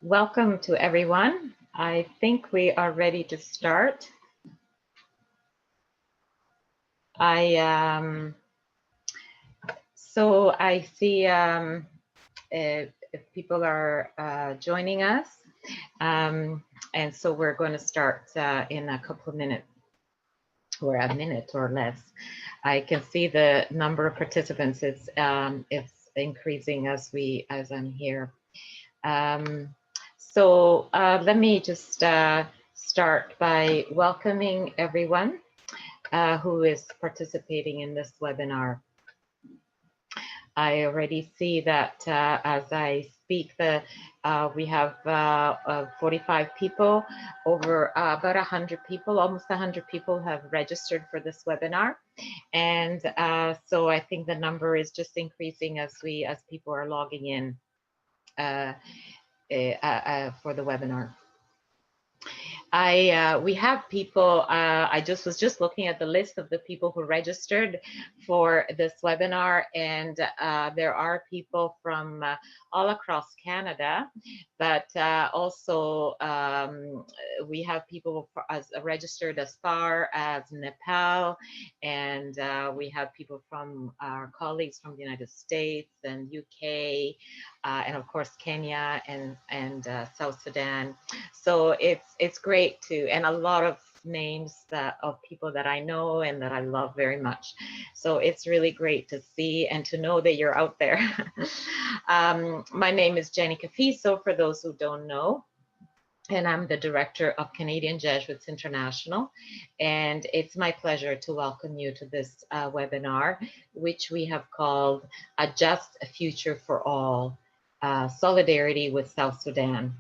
Welcome to everyone. I think we are ready to start. I see if people are joining us, and so we're going to start in a couple of minutes, or a minute or less. I can see the number of participants. It's increasing as I'm here. Let me just start by welcoming everyone who is participating in this webinar. I already see that as I speak, we have 45 people, over about 100 people, almost 100 people have registered for this webinar. And so I think the number is just increasing as people are logging in for the webinar. We have people, I was just looking at the list of the people who registered for this webinar, and there are people from all across Canada, but also we have people registered as far as Nepal, and we have people from our colleagues from the United States and UK, and of course Kenya and South Sudan. So it's great too, and a lot of names of people that I know and that I love very much. So it's really great to see and to know that you're out there. My name is Jenny Cafiso, for those who don't know, and I'm the director of Canadian Jesuits International. And it's my pleasure to welcome you to this webinar, which we have called A Just Future for All, Solidarity with South Sudan.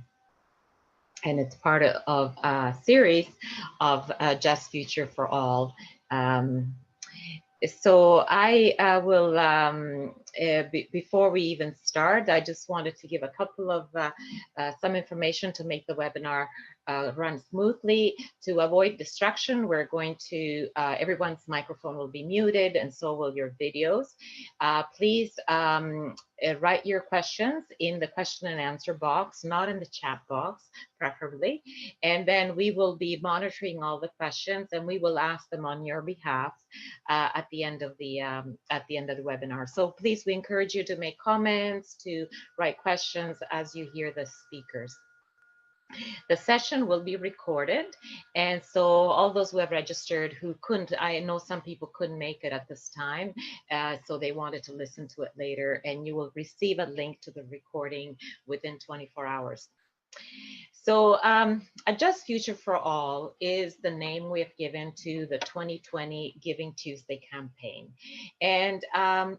And it's part of a series of Just Future for All. So I will, before we even start, I just wanted to give a couple of some information to make the webinar run smoothly. To avoid distraction, we're going to, everyone's microphone will be muted, and so will your videos. Please write your questions in the question and answer box, not in the chat box, preferably. And then we will be monitoring all the questions, and we will ask them on your behalf at the end of the webinar. So please, we encourage you to make comments, to write questions as you hear the speakers. The session will be recorded, and so all those who have registered who couldn't, I know some people couldn't make it at this time, so they wanted to listen to it later, and you will receive a link to the recording within 24 hours. So A Just Future for All is the name we have given to the 2020 Giving Tuesday campaign. And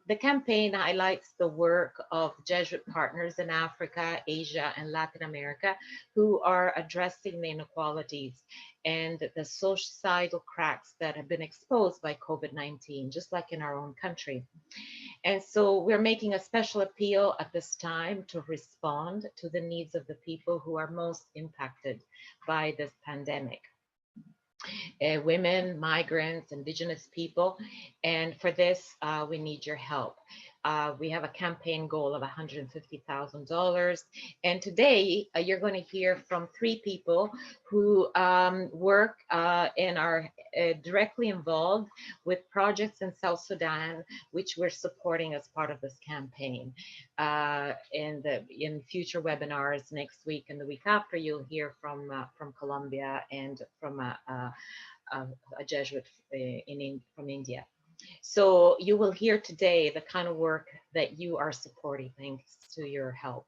the campaign highlights the work of Jesuit partners in Africa, Asia, and Latin America who are addressing the inequalities and the societal cracks that have been exposed by COVID-19, just like in our own country. And so we're making a special appeal at this time to respond to the needs of the people who are most impacted by this pandemic. Women, migrants, Indigenous people. And for this, we need your help. We have a campaign goal of $150,000. And today you're going to hear from 3 people who work and are directly involved with projects in South Sudan, which we're supporting as part of this campaign. In future webinars next week and the week after, you'll hear from Colombia and from a Jesuit from India. So you will hear today the kind of work that you are supporting thanks to your help.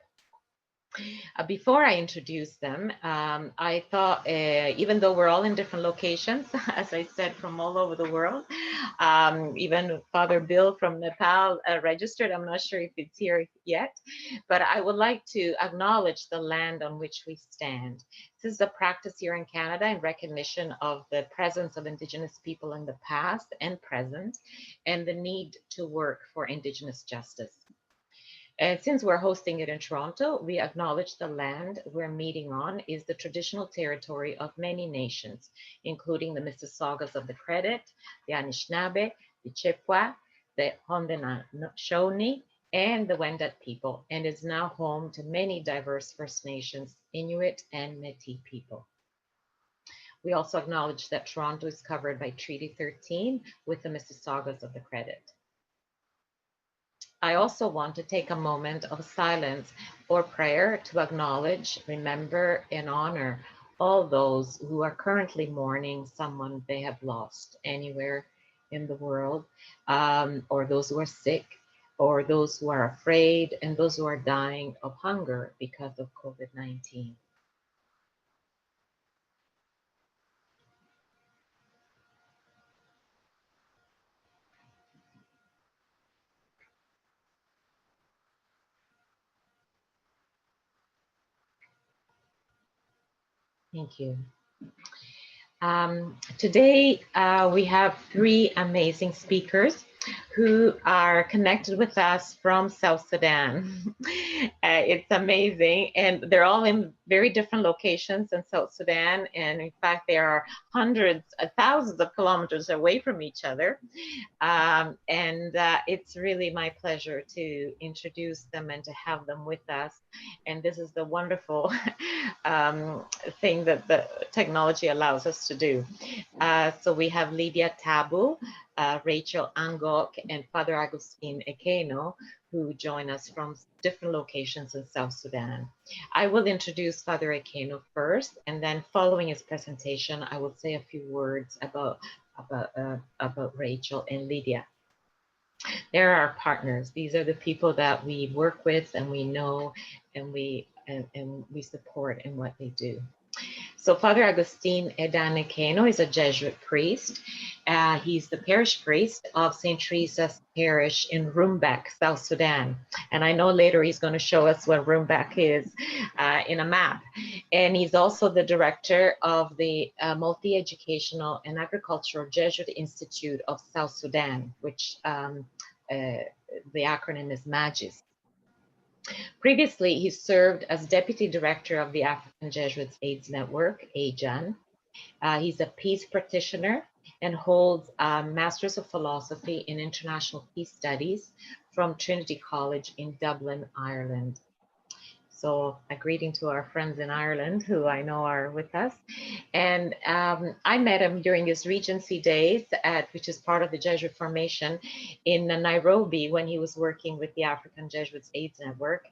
Before I introduce them, I thought, even though we're all in different locations, as I said, from all over the world, even Father Bill from Nepal registered. I'm not sure if it's here yet, but I would like to acknowledge the land on which we stand. This is a practice here in Canada in recognition of the presence of Indigenous people in the past and present, and the need to work for Indigenous justice. And since we're hosting it in Toronto, we acknowledge the land we're meeting on is the traditional territory of many nations, including the Mississaugas of the Credit, the Anishinaabe, the Chippewa, the Haudenosaunee, and the Wendat people, and is now home to many diverse First Nations, Inuit, and Métis people. We also acknowledge that Toronto is covered by Treaty 13 with the Mississaugas of the Credit. I also want to take a moment of silence or prayer to acknowledge, remember, and honor all those who are currently mourning someone they have lost anywhere in the world, or those who are sick, or those who are afraid, and those who are dying of hunger because of COVID-19. Thank you. Today, we have three amazing speakers who are connected with us from South Sudan. It's amazing, and they're all in very different locations in South Sudan, and in fact, they are hundreds, thousands of kilometers away from each other. It's really my pleasure to introduce them and to have them with us. And this is the wonderful thing that the technology allows us to do. So we have Lydia Tabu, Rachael Angok, and Father Augustine Ekeno, who join us from different locations in South Sudan. I will introduce Father Ekeno first, and then following his presentation, I will say a few words about Rachael and Lydia. They're our partners. These are the people that we work with and we know and we support in what they do. So Father Augustine Ekeno is a Jesuit priest. He's the parish priest of St Teresa's parish in Rumbek, South Sudan. And I know later he's going to show us what Rumbek is in a map. And he's also the director of the Multi-Educational and Agricultural Jesuit Institute of South Sudan, which the acronym is MAJIS. Previously, he served as Deputy Director of the African Jesuits AIDS Network, AJAN. He's a peace practitioner and holds a Master's of Philosophy in International Peace Studies from Trinity College in Dublin, Ireland. So a greeting to our friends in Ireland who I know are with us. And I met him during his Regency days, which is part of the Jesuit formation in Nairobi when he was working with the African Jesuits AIDS Network.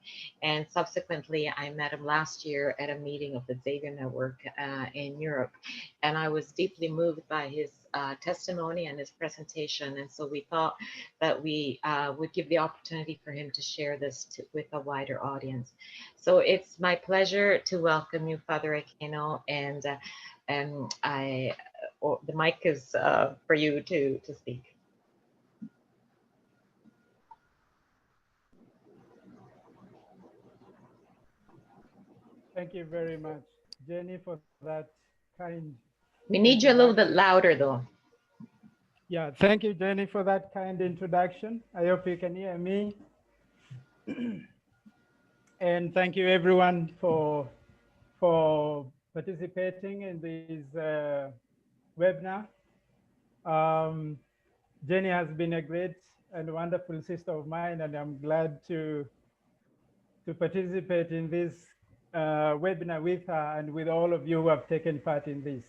And subsequently, I met him last year at a meeting of the Xavier Network in Europe. And I was deeply moved by his testimony and his presentation. And so we thought that we would give the opportunity for him to share this with a wider audience. So it's my pleasure to welcome you, Father Ekeno, and the mic is for you to speak. Thank you very much, Jenny, for that kind. We need you a little bit louder, though. Yeah, thank you, Jenny, for that kind introduction. I hope you can hear me. And thank you, everyone, for participating in this webinar. Jenny has been a great and wonderful sister of mine, and I'm glad to participate in this webinar with her and with all of you who have taken part in this.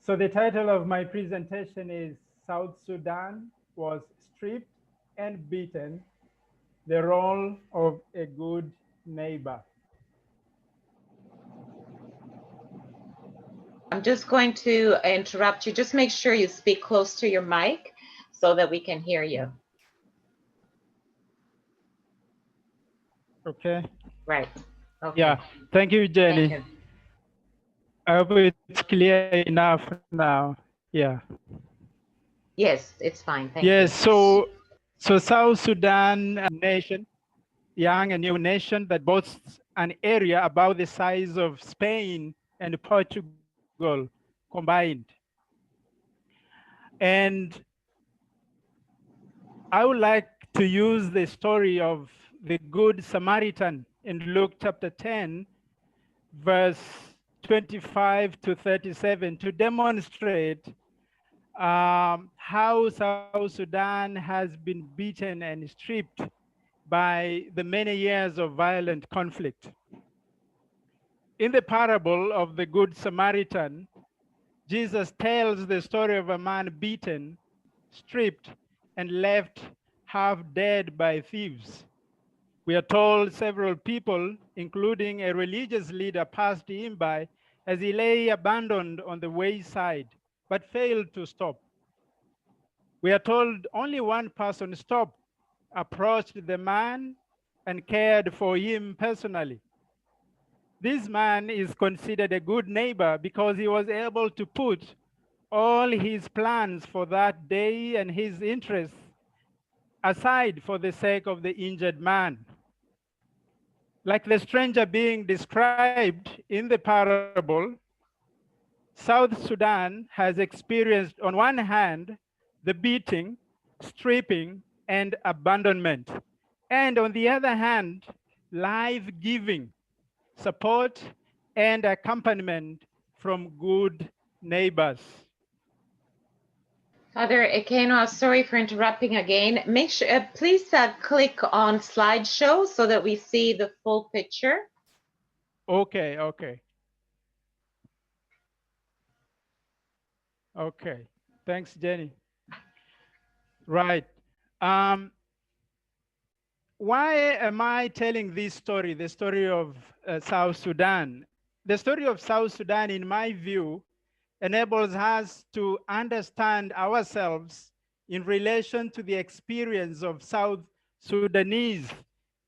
So the title of my presentation is South Sudan was stripped and beaten, the role of a good neighbor. I'm just going to interrupt you. Just make sure you speak close to your mic so that we can hear you. Okay. Right. Okay. Yeah. Thank you, Jenny. Thank you. I hope it's clear enough now. Yeah. Yes, it's fine. Thank yes. you. So South Sudan nation, young and new nation that boasts an area about the size of Spain and Portugal combined. And I would like to use the story of the Good Samaritan in Luke chapter 10, verse 25 to 37 to demonstrate how South Sudan has been beaten and stripped by the many years of violent conflict. In the parable of the Good Samaritan, Jesus tells the story of a man beaten, stripped, and left half dead by thieves. We are told several people, including a religious leader, passed him by as he lay abandoned on the wayside, but failed to stop. We are told only one person stopped, approached the man, and cared for him personally. This man is considered a good neighbor because he was able to put all his plans for that day and his interests aside for the sake of the injured man. Like the stranger being described in the parable, South Sudan has experienced, on one hand, the beating, stripping, and abandonment, and on the other hand, life-giving support and accompaniment from good neighbors. Father Ekeno, sorry for interrupting again. Make sure, please click on slideshow so that we see the full picture. Okay. Thanks, Jenny. Right. Why am I telling this story, the story of South Sudan? The story of South Sudan, in my view, enables us to understand ourselves in relation to the experience of South Sudanese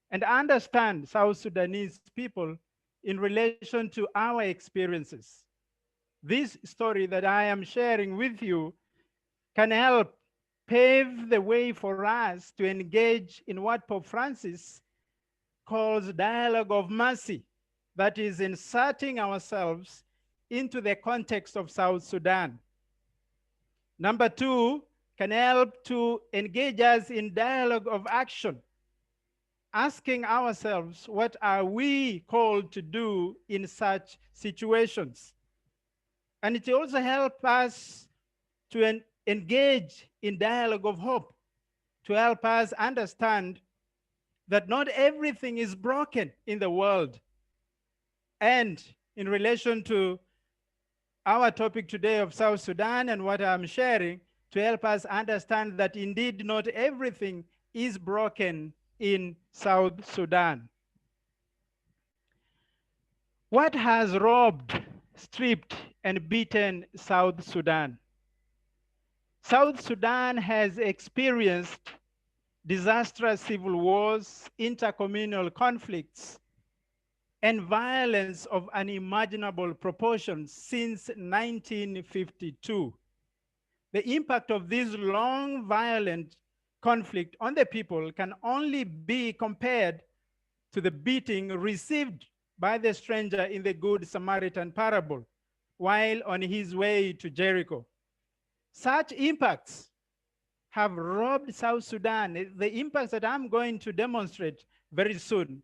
and understand South Sudanese people in relation to our experiences. This story that I am sharing with you can help pave the way for us to engage in what Pope Francis calls dialogue of mercy, that is, inserting ourselves into the context of South Sudan. Number two, can help to engage us in dialogue of action, asking ourselves, what are we called to do in such situations? And it also helps us to engage in dialogue of hope, to help us understand that not everything is broken in the world. And in relation to our topic today of South Sudan and what I'm sharing, to help us understand that indeed not everything is broken in South Sudan. What has robbed, stripped, and beaten South Sudan? South Sudan has experienced disastrous civil wars, intercommunal conflicts, and violence of unimaginable proportions since 1952. The impact of this long, violent conflict on the people can only be compared to the beating received by the stranger in the Good Samaritan parable while on his way to Jericho. Such impacts have robbed South Sudan. The impacts that I'm going to demonstrate very soon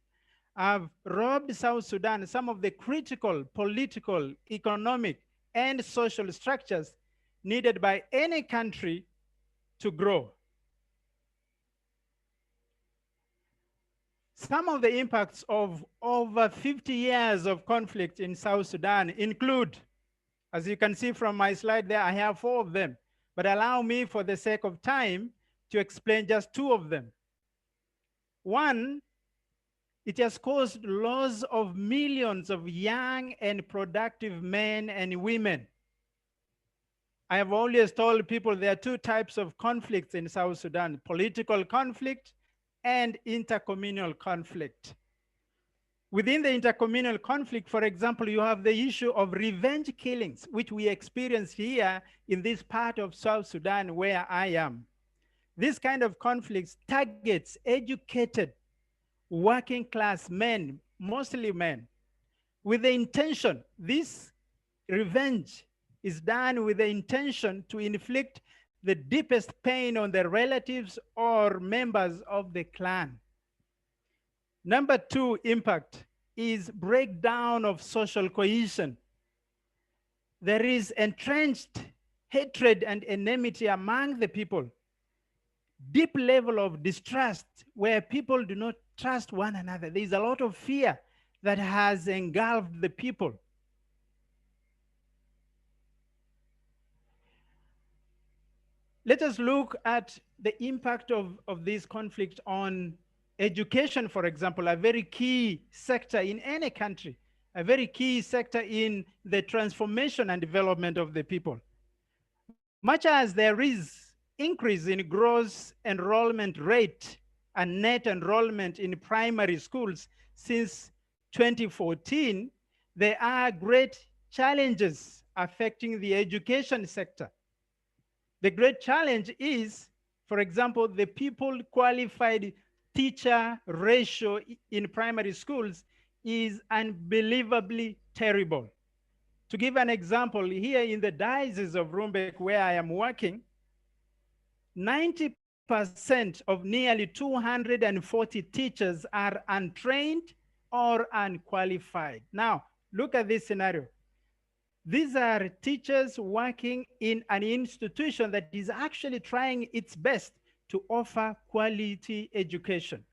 have robbed South Sudan some of the critical political, economic, and social structures needed by any country to grow. Some of the impacts of over 50 years of conflict in South Sudan include, as you can see from my slide there, I have 4 of them, but allow me for the sake of time to explain just 2 of them. One, it has caused loss of millions of young and productive men and women. I have always told people there are 2 types of conflicts in South Sudan: political conflict and intercommunal conflict. Within the intercommunal conflict, for example, you have the issue of revenge killings, which we experience here in this part of South Sudan where I am. This kind of conflicts targets educated, working class men, mostly men, with the intention, this revenge is done with the intention to inflict the deepest pain on their relatives or members of the clan. Number 2 impact is breakdown of social cohesion. There is entrenched hatred and enmity among the people. deep level of distrust where people do not trust one another. There's a lot of fear that has engulfed the people. Let us look at the impact of this conflict on education, for example, a very key sector in any country, a very key sector in the transformation and development of the people. Much as there is increase in gross enrollment rate and net enrollment in primary schools since 2014, there are great challenges affecting the education sector. The great challenge is, for example, the people qualified teacher ratio in primary schools is unbelievably terrible. To give an example, here in the diocese of Rumbek, where I am working, 90% of nearly 240 teachers are untrained or unqualified. Now, look at this scenario. These are teachers working in an institution that is actually trying its best to offer quality education.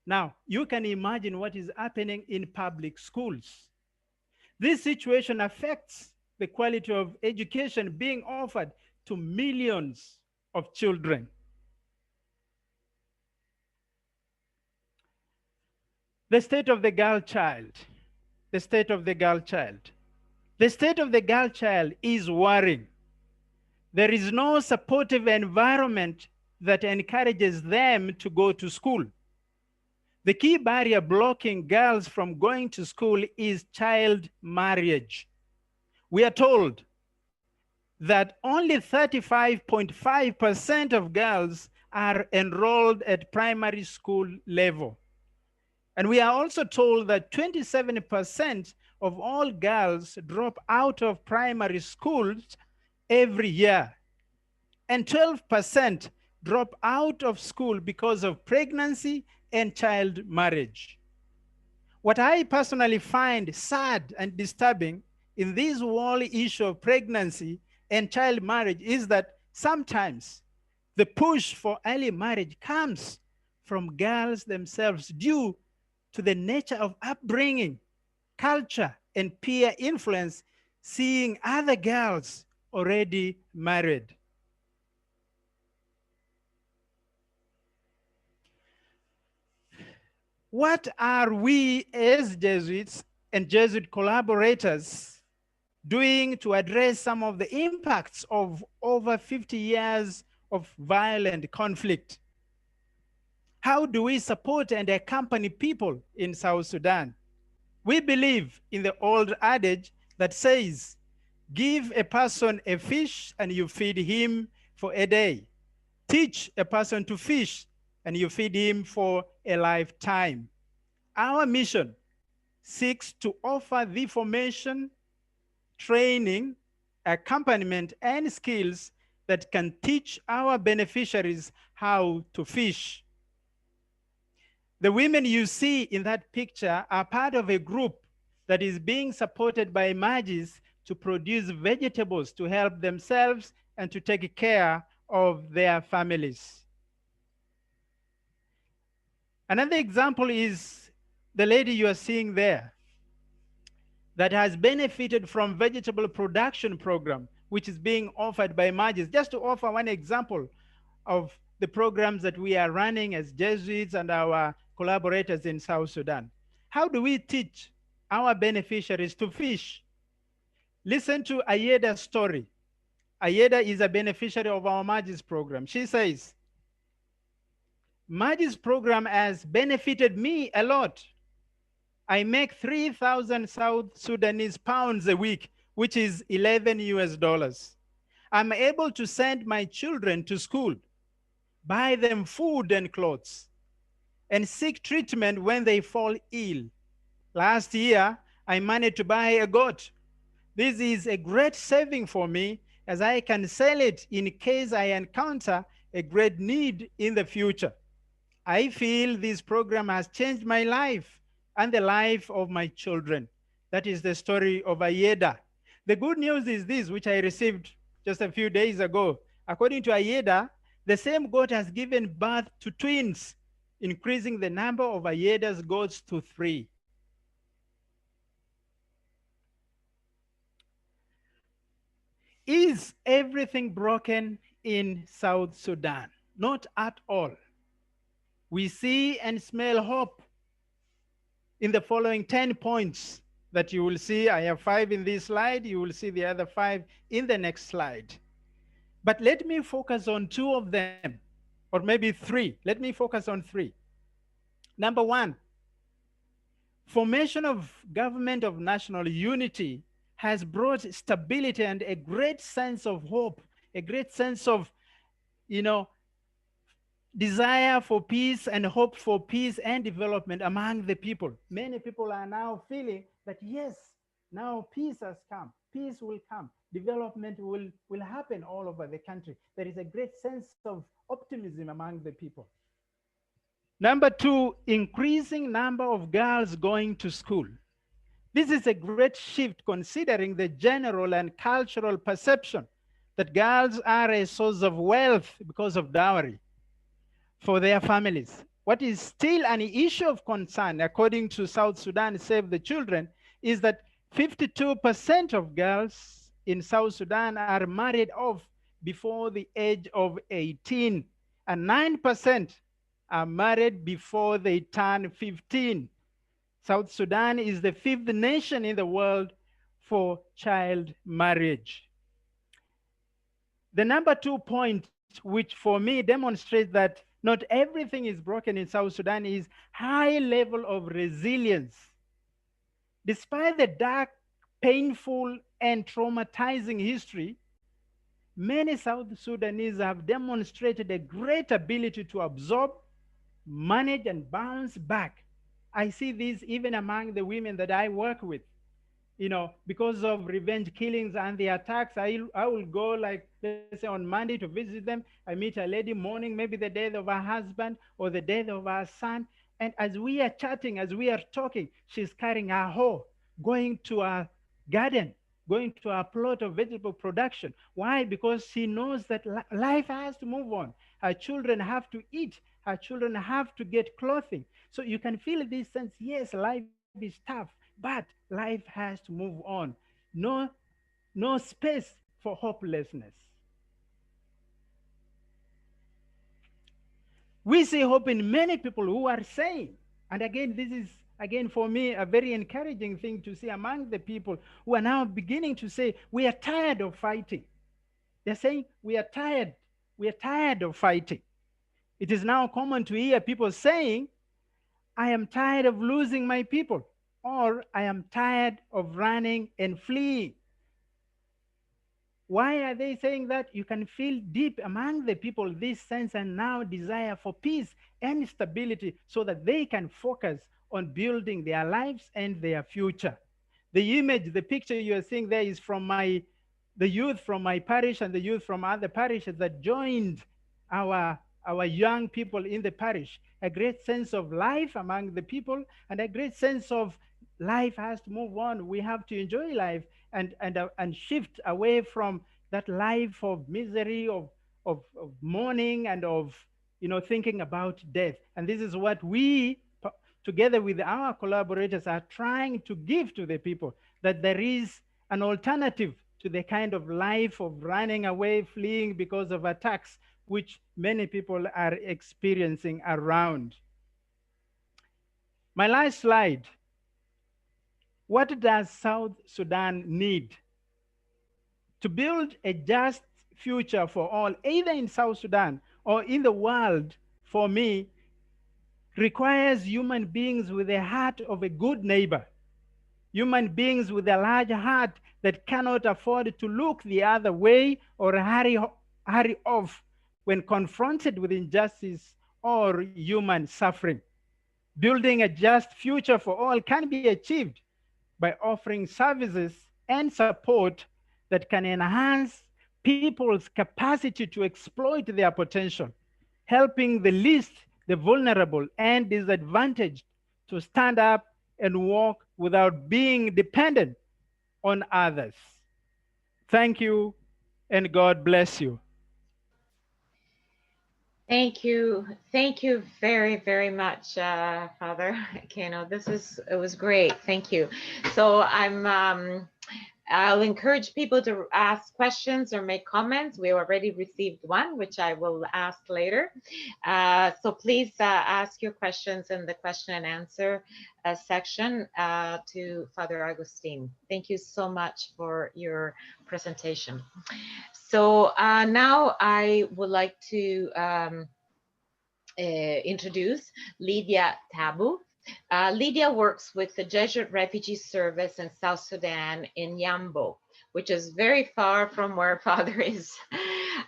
Now, you can imagine what is happening in public schools. This situation affects the quality of education being offered to millions of children. The state of the girl child. The state of the girl child. The state of the girl child is worrying. There is no supportive environment that encourages them to go to school. The key barrier blocking girls from going to school is child marriage. We are told that only 35.5% of girls are enrolled at primary school level. And we are also told that 27% of all girls drop out of primary schools every year. And 12% drop out of school because of pregnancy and child marriage. What I personally find sad and disturbing in this whole issue of pregnancy and child marriage is that sometimes the push for early marriage comes from girls themselves due to the nature of upbringing, culture, and peer influence, seeing other girls already married. What are we as Jesuits and Jesuit collaborators doing to address some of the impacts of over 50 years of violent conflict? How do we support and accompany people in South Sudan? We believe in the old adage that says, give a person a fish and you feed him for a day. Teach a person to fish and you feed him for a lifetime. Our mission seeks to offer the formation, training, accompaniment, and skills that can teach our beneficiaries how to fish. The women you see in that picture are part of a group that is being supported by MAJIS to produce vegetables to help themselves and to take care of their families. Another example is the lady you are seeing there that has benefited from vegetable production program, which is being offered by MAJIS. Just to offer one example of the programs that we are running as Jesuits and our collaborators in South Sudan. How do we teach our beneficiaries to fish? Listen to Ayeda's story. Ayeda is a beneficiary of our MAJIS program. She says, MAJIS program has benefited me a lot. I make 3,000 South Sudanese pounds a week, which is $11 US. I'm able to send my children to school, buy them food and clothes, and seek treatment when they fall ill. Last year, I managed to buy a goat. This is a great saving for me as I can sell it in case I encounter a great need in the future. I feel this program has changed my life and the life of my children. That is the story of Ayeda. The good news is this, which I received just a few days ago. According to Ayeda, The same God has given birth to twins, increasing the number of Ayeda's gods to 3. Is everything broken in South Sudan? Not at all. We see and smell hope in the following 10 points that you will see. I have 5 in this slide. You will see the other 5 in the next slide. But let me focus on 2 of them, or maybe 3. Let me focus on 3. Number 1, formation of government of national unity has brought stability and a great sense of hope, a great sense of, desire for peace and hope for peace and development among the people. Many people are now feeling that, yes, now peace has come, peace will come, development will happen all over the country. There is a great sense of optimism among the people. Number 2, increasing number of girls going to school. This is a great shift considering the general and cultural perception that girls are a source of wealth because of dowry for their families. What is still an issue of concern, according to South Sudan Save the Children, is that 52% of girls in South Sudan are married off before the age of 18, and 9% are married before they turn 15. South Sudan is the 5th nation in the world for child marriage. The number 2 point, which for me demonstrates that not everything is broken in South Sudan, is high level of resilience. Despite the dark, painful, and traumatizing history, many South Sudanese have demonstrated a great ability to absorb, manage, and bounce back. I see this even among the women that I work with. Because of revenge killings and the attacks, I will go, like, let's say on Monday to visit them. I meet a lady mourning maybe the death of her husband or the death of her son. And as we are chatting, as we are talking, she's carrying her hoe, going to a garden, going to a plot of vegetable production. Why? Because she knows that life has to move on. Her children have to eat. Her children have to get clothing. So you can feel this sense, yes, life is tough, but life has to move on. No space for hopelessness. We see hope in many people who are saying, and again, this is, again, for me, a very encouraging thing to see among the people who are now beginning to say, we are tired of fighting. They're saying, we are tired of fighting. It is now common to hear people saying, I am tired of losing my people, or I am tired of running and fleeing. Why are they saying that? You can feel deep among the people this sense and now desire for peace and stability so that they can focus on building their lives and their future. The image, the picture you are seeing there is from the youth from my parish and the youth from other parishes that joined our young people in the parish. A great sense of life among the people and a great sense of life has to move on. We have to enjoy life and shift away from that life of misery, of mourning, and of thinking about death. And this is what we, together with our collaborators, are trying to give to the people, that there is an alternative to the kind of life of running away, fleeing because of attacks, which many people are experiencing around. My last slide. What does South Sudan need? To build a just future for all, either in South Sudan or in the world, for me, requires human beings with the heart of a good neighbor. Human beings with a large heart that cannot afford to look the other way or hurry off when confronted with injustice or human suffering. Building a just future for all can be achieved by offering services and support that can enhance people's capacity to exploit their potential, helping the least, the vulnerable, and disadvantaged to stand up and walk without being dependent on others. Thank you, and God bless you. Thank you. Thank you very, very much, Father Ekeno. It was great. Thank you. So I'll encourage people to ask questions or make comments. We already received one, which I will ask later. So please ask your questions in the question and answer section to Father Augustine. Thank you so much for your presentation. So now I would like to introduce Lydia Tabu. Lydia works with the Jesuit Refugee Service in South Sudan in Yambo, which is very far from where Father is.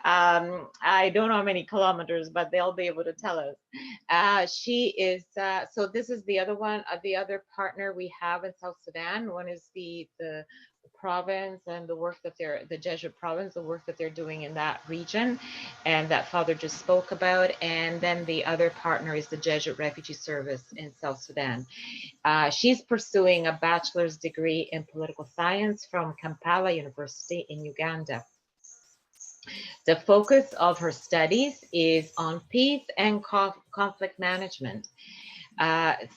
I don't know how many kilometers, but they'll be able to tell us. She is, so this is the other one, the other partner we have in South Sudan. One is the province and the work that the Jesuit province, the work that they're doing in that region and that Father just spoke about. And then the other partner is the Jesuit Refugee Service in South Sudan. She's pursuing a bachelor's degree in political science from Kampala University in Uganda. The focus of her studies is on peace and conflict management. And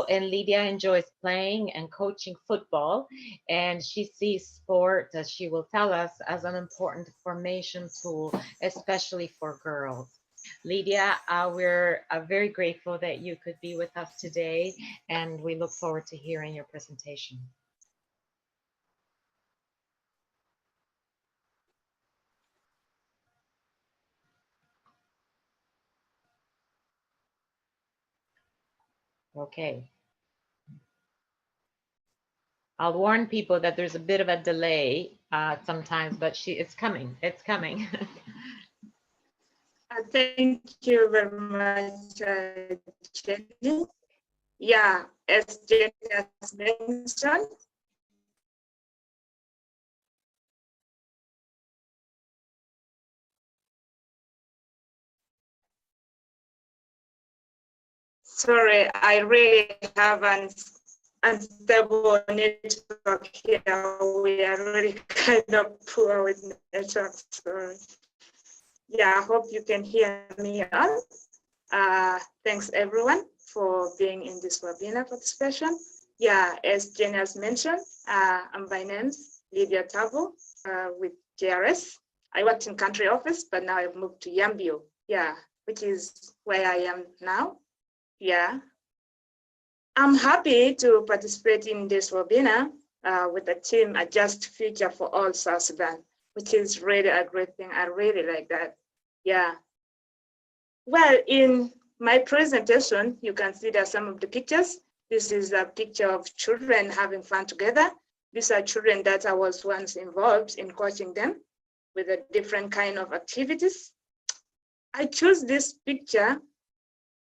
Lydia enjoys playing and coaching football, and she sees sport, as she will tell us, as an important formation tool, especially for girls. Lydia, we're very grateful that you could be with us today, and we look forward to hearing your presentation. Okay. I'll warn people that there's a bit of a delay sometimes, but it's coming. It's coming. Thank you very much, Jenny. Yeah, as Jenny has mentioned, sorry, I really have an unstable network here. We are really kind of poor with network. Sorry. Yeah, I hope you can hear me all. Thanks everyone for being in this webinar participation. Yeah, as Jenny has mentioned, I'm by name Lydia Tabu with JRS. I worked in country office, but now I've moved to Yambio, yeah, which is where I am now. Yeah, I'm happy to participate in this webinar with the team A Just Future for All South Sudan, which is really a great thing. I really like that. Yeah. Well, in my presentation, you can see that some of the pictures. This is a picture of children having fun together. These are children that I was once involved in coaching them with a different kind of activities. I chose this picture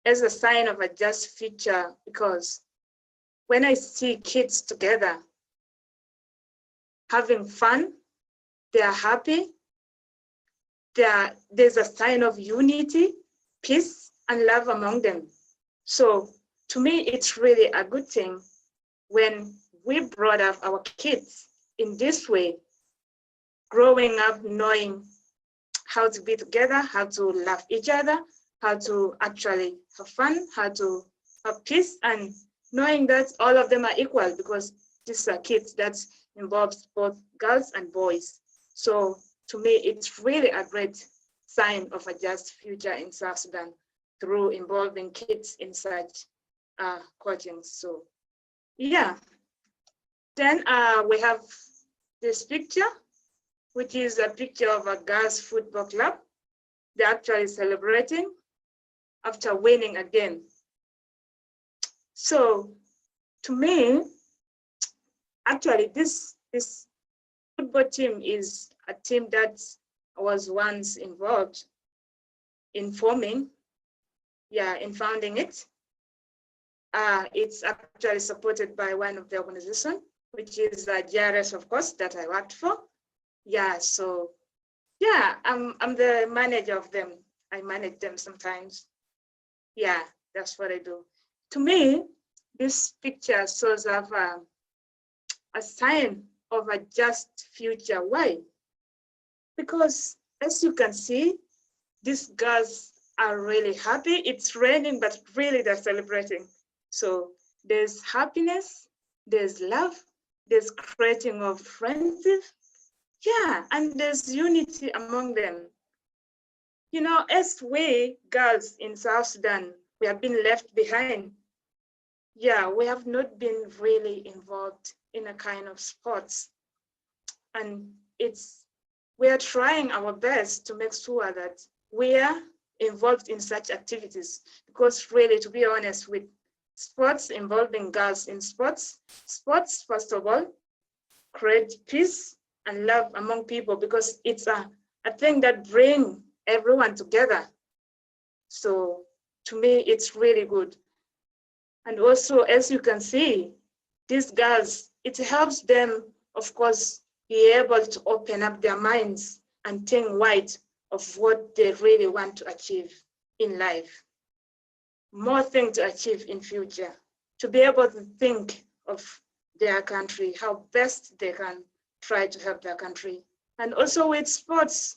as a sign of a just future because when I see kids together having fun, they are happy, there's a sign of unity, peace, and love among them. So to me, it's really a good thing when we brought up our kids in this way, growing up knowing how to be together, how to love each other, how to actually have fun, how to have peace, and knowing that all of them are equal because these are kids that involves both girls and boys. So to me, it's really a great sign of a just future in South Sudan through involving kids in such coaching. So yeah, then we have this picture, which is a picture of a girls football club. They're actually celebrating after winning a game. So to me, actually this football team is a team that was once involved in forming, in founding it. It's actually supported by one of the organizations, which is JRS, of course, that I worked for. Yeah, so yeah, I'm the manager of them. I manage them sometimes. Yeah, that's what I do. To me, this picture shows up a sign of a just future. Why? Because as you can see, these girls are really happy. It's raining, but really they're celebrating. So there's happiness, there's love, there's creating of friendship. Yeah, and there's unity among them. You know, as we girls in South Sudan, we have been left behind. Yeah, we have not been really involved in a kind of sports. And we are trying our best to make sure that we are involved in such activities, because really, to be honest, with sports involving girls in sports, first of all, create peace and love among people, because it's a thing that brings everyone together. So to me, it's really good. And also, as you can see, these girls, it helps them, of course, be able to open up their minds and think wide of what they really want to achieve in life. More things to achieve in future, to be able to think of their country, how best they can try to help their country. And also with sports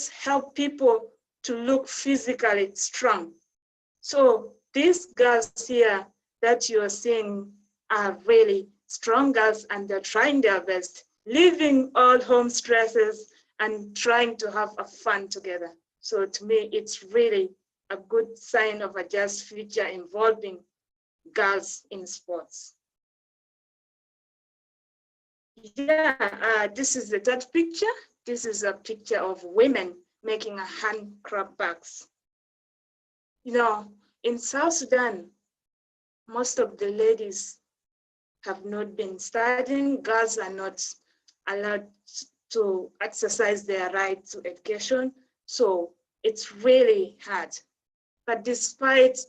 help people to look physically strong. So these girls here that you're seeing are really strong girls, and they're trying their best, leaving all home stresses and trying to have a fun together. So to me, it's really a good sign of a just future involving girls in sports. Yeah, this is the third picture. This is a picture of women making a handcraft bags. You know, in South Sudan, most of the ladies have not been studying. Girls are not allowed to exercise their right to education. So it's really hard. But despite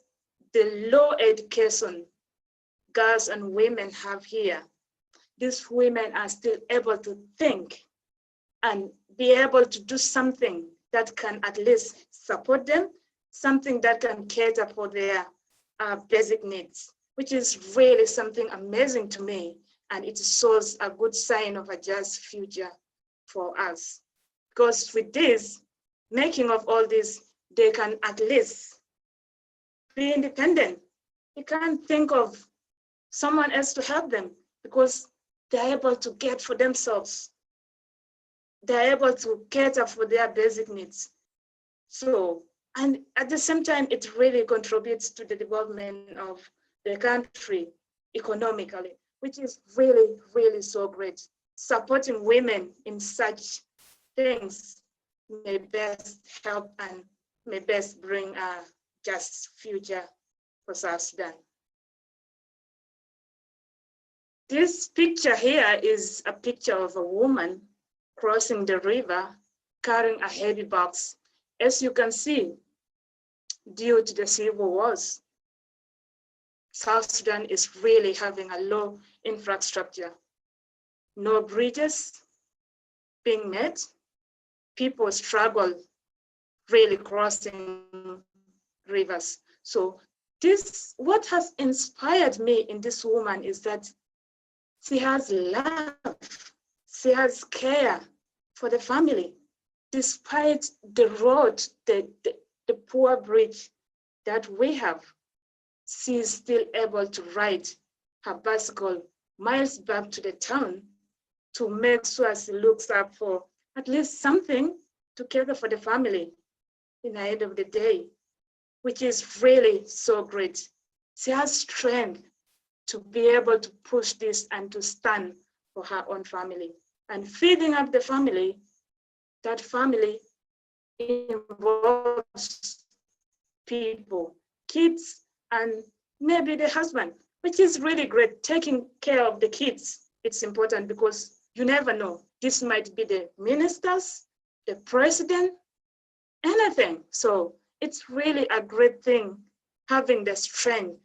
the low education girls and women have here, these women are still able to think and be able to do something that can at least support them, something that can cater for their basic needs, which is really something amazing to me. And it shows a good sign of a just future for us. Because with this, making of all this, they can at least be independent. They can't think of someone else to help them, because they're able to get for themselves. They're able to cater for their basic needs. So, and at the same time, it really contributes to the development of the country economically, which is really, really so great. Supporting women in such things may best help and may best bring a just future for South Sudan. This picture here is a picture of a woman crossing the river, carrying a heavy box. As you can see, due to the civil wars, South Sudan is really having a low infrastructure. No bridges being made. People struggle really crossing rivers. So what has inspired me in this woman is that she has love, she has care for the family. Despite the road, the poor bridge that we have, she is still able to ride her bicycle miles back to the town to make sure she looks up for at least something to cater for the family in the end of the day, which is really so great. She has strength to be able to push this and to stand for her own family. And feeding up the family, that family involves people, kids, and maybe the husband, which is really great. Taking care of the kids, it's important, because you never know. This might be the ministers, the president, anything. So it's really a great thing, having the strength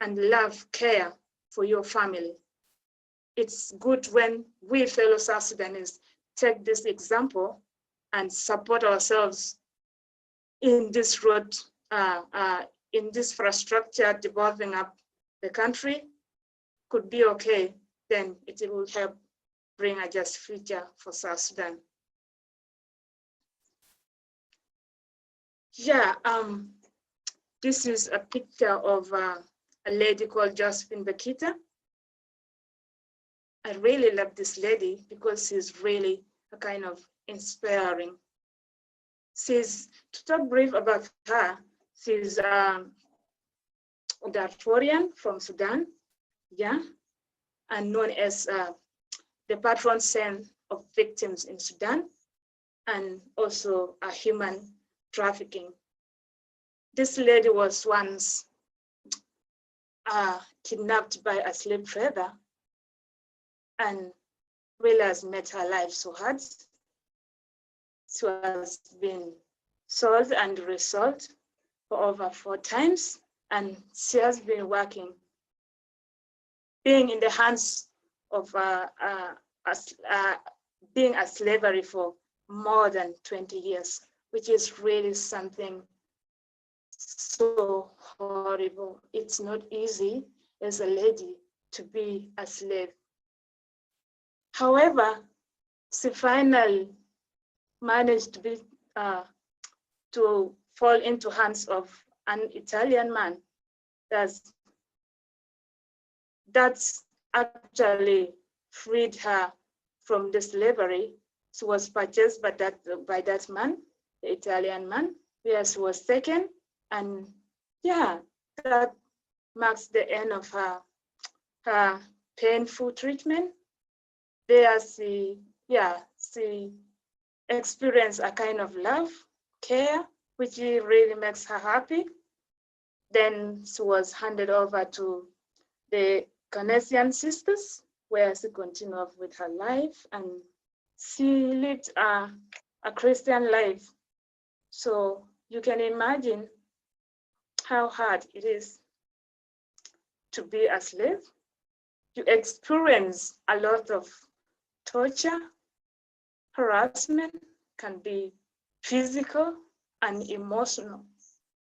and love, care for your family. It's good when we fellow South Sudanese take this example and support ourselves in this road, in this infrastructure developing up the country. Could be okay, then it will help bring a just future for South Sudan. Yeah, this is a picture of a lady called Josephin Bhakita. I really love this lady because she's really a kind of inspiring. She's, to talk brief about her, she's Darfurian from Sudan, yeah, and known as the patron saint of victims in Sudan, and also a human trafficking. This lady was once kidnapped by a slave trader and really has made her life so hard. She has been sold and resold for over 4 times, and she has been working, being in the hands of being a slavery for more than 20 years, which is really something so horrible. It's not easy as a lady to be a slave. However, she finally managed to be to fall into hands of an Italian man that's actually freed her from the slavery. She was purchased by that man, the Italian man, where she was taken, and yeah, that marks the end of her painful treatment. There she experienced a kind of love, care, which really makes her happy. Then she was handed over to the Canadian sisters, where she continued with her life, and she lived a Christian life. So you can imagine how hard it is to be a slave. You experience a lot of torture, harassment, can be physical and emotional,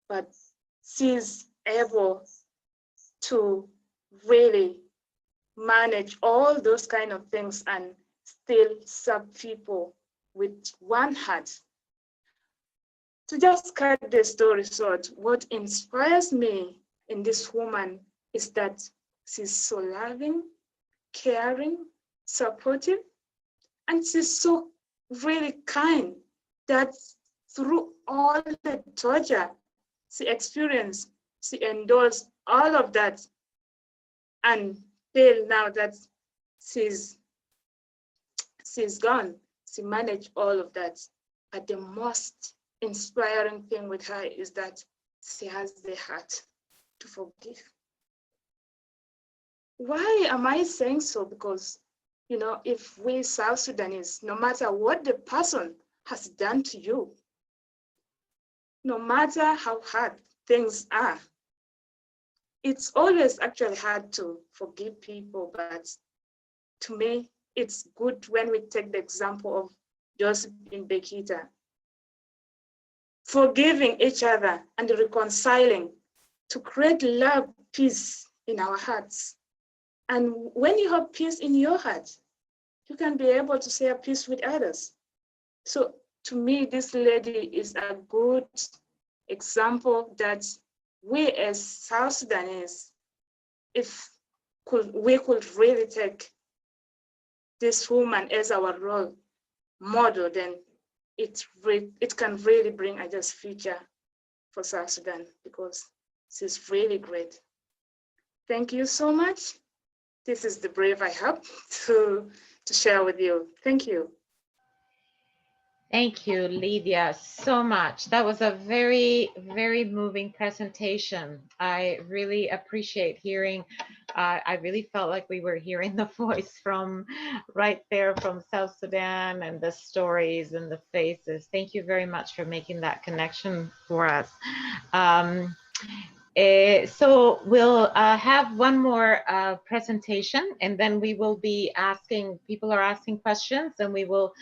but she's able to really manage all those kind of things and still serve people with one heart. To just cut the story short, what inspires me in this woman is that she's so loving, caring, supportive, and she's so really kind that through all the torture she experienced, she endured all of that, and till now that she's gone, she managed all of that. But the most inspiring thing with her is that she has the heart to forgive. Why am I saying so? Because, you know, if we South Sudanese, no matter what the person has done to you, no matter how hard things are, it's always actually hard to forgive people. But to me, it's good when we take the example of Josephine Bhakita, forgiving each other and reconciling to create love, peace in our hearts. And when you have peace in your heart, you can be able to share peace with others. So to me, this lady is a good example that we as South Sudanese, if we could really take this woman as our role model, then it can really bring a just future for South Sudan, because she's really great. Thank you so much. This is the brief I have to share with you. Thank you. Thank you, Lydia, so much. That was a very, very moving presentation. I really appreciate hearing. I really felt like we were hearing the voice from right there from South Sudan, and the stories and the faces. Thank you very much for making that connection for us. So we'll have one more presentation, and then we will be asking, people are asking questions, and we will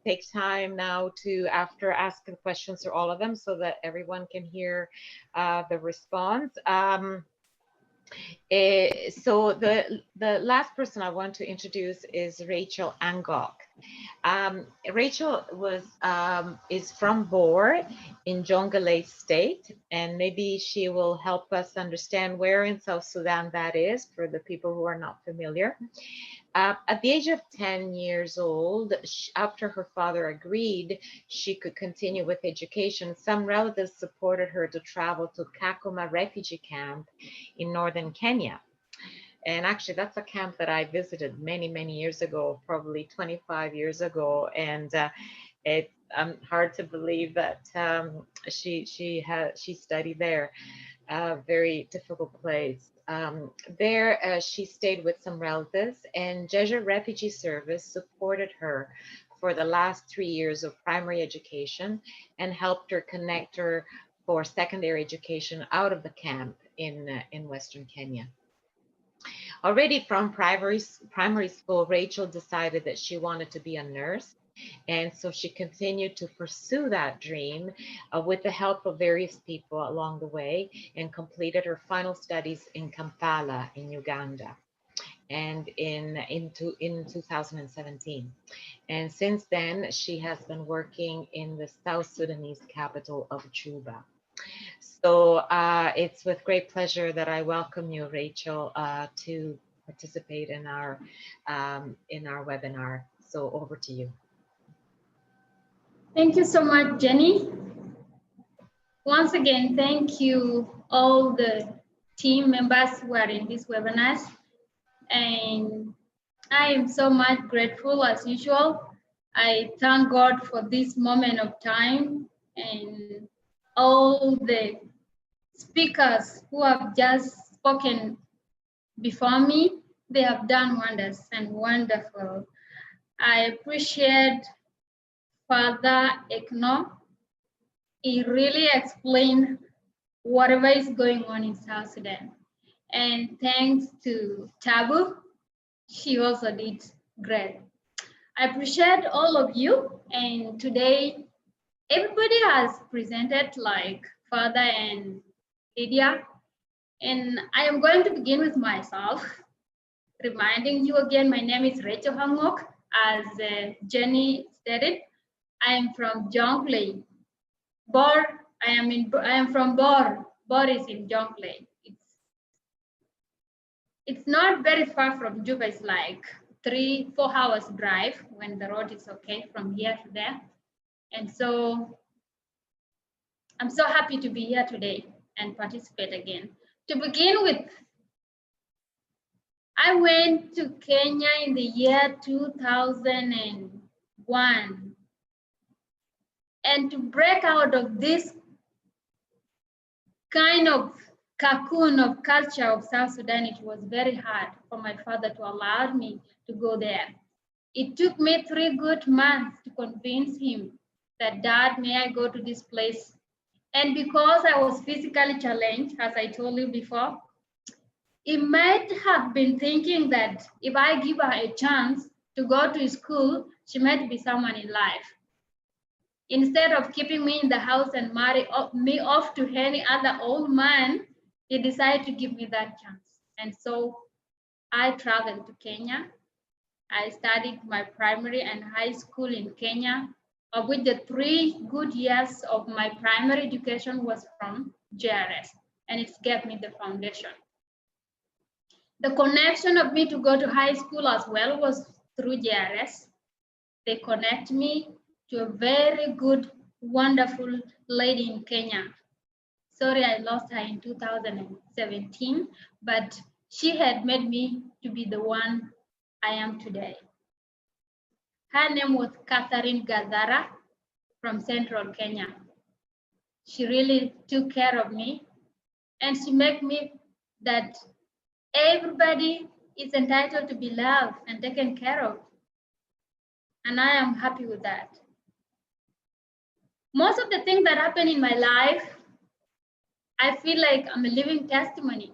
take time now to, after asking questions to all of them, so that everyone can hear the response. So the last person I want to introduce is Rachael Angok. Rachael is from Bor in Jonglei State, and maybe she will help us understand where in South Sudan that is for the people who are not familiar. At the age of 10 years old, after her father agreed she could continue with education, some relatives supported her to travel to Kakuma refugee camp in northern Kenya. And actually, that's a camp that I visited many, many years ago, probably 25 years ago. And it's hard to believe that she studied there. A very difficult place. There, she stayed with some relatives, and Jesuit Refugee Service supported her for the last 3 years of primary education and helped her connect her for secondary education out of the camp in Western Kenya. Already from primary school, Rachael decided that she wanted to be a nurse. And so she continued to pursue that dream with the help of various people along the way, and completed her final studies in Kampala in Uganda and in 2017. And since then, she has been working in the South Sudanese capital of Juba. So it's with great pleasure that I welcome you, Rachael, to participate in our webinar. So over to you. Thank you so much, Jenny. Once again, thank you all the team members who are in this webinar. And I am so much grateful as usual. I thank God for this moment of time and all the speakers who have just spoken before me. They have done wonders and wonderful. I appreciate Father Ekeno. He really explained whatever is going on in South Sudan. And thanks to Tabu, she also did great. I appreciate all of you. And today, everybody has presented, like Father and Lydia. And I am going to begin with myself, reminding you again, my name is Rachael Angok. As Jenny stated, I am from Jonglei. Bor, I am from Bor. Bor is in Jonglei. It's not very far from Juba. It's like 3-4 hours drive when the road is okay from here to there. And so I'm so happy to be here today and participate again. To begin with, I went to Kenya in the year 2001. And to break out of this kind of cocoon of culture of South Sudan, it was very hard for my father to allow me to go there. It took me 3 good months to convince him that, Dad, may I go to this place? And because I was physically challenged, as I told you before, he might have been thinking that if I give her a chance to go to school, she might be someone in life. Instead of keeping me in the house and marry me off to any other old man, he decided to give me that chance. And so I traveled to Kenya. I studied my primary and high school in Kenya, of which the 3 good years of my primary education was from JRS, and it gave me the foundation. The connection of me to go to high school as well was through JRS. They connect me to a very good, wonderful lady in Kenya. Sorry, I lost her in 2017, but she had made me to be the one I am today. Her name was Catherine Gadara from Central Kenya. She really took care of me, and she made me that everybody is entitled to be loved and taken care of. And I am happy with that. Most of the things that happen in my life, I feel like I'm a living testimony.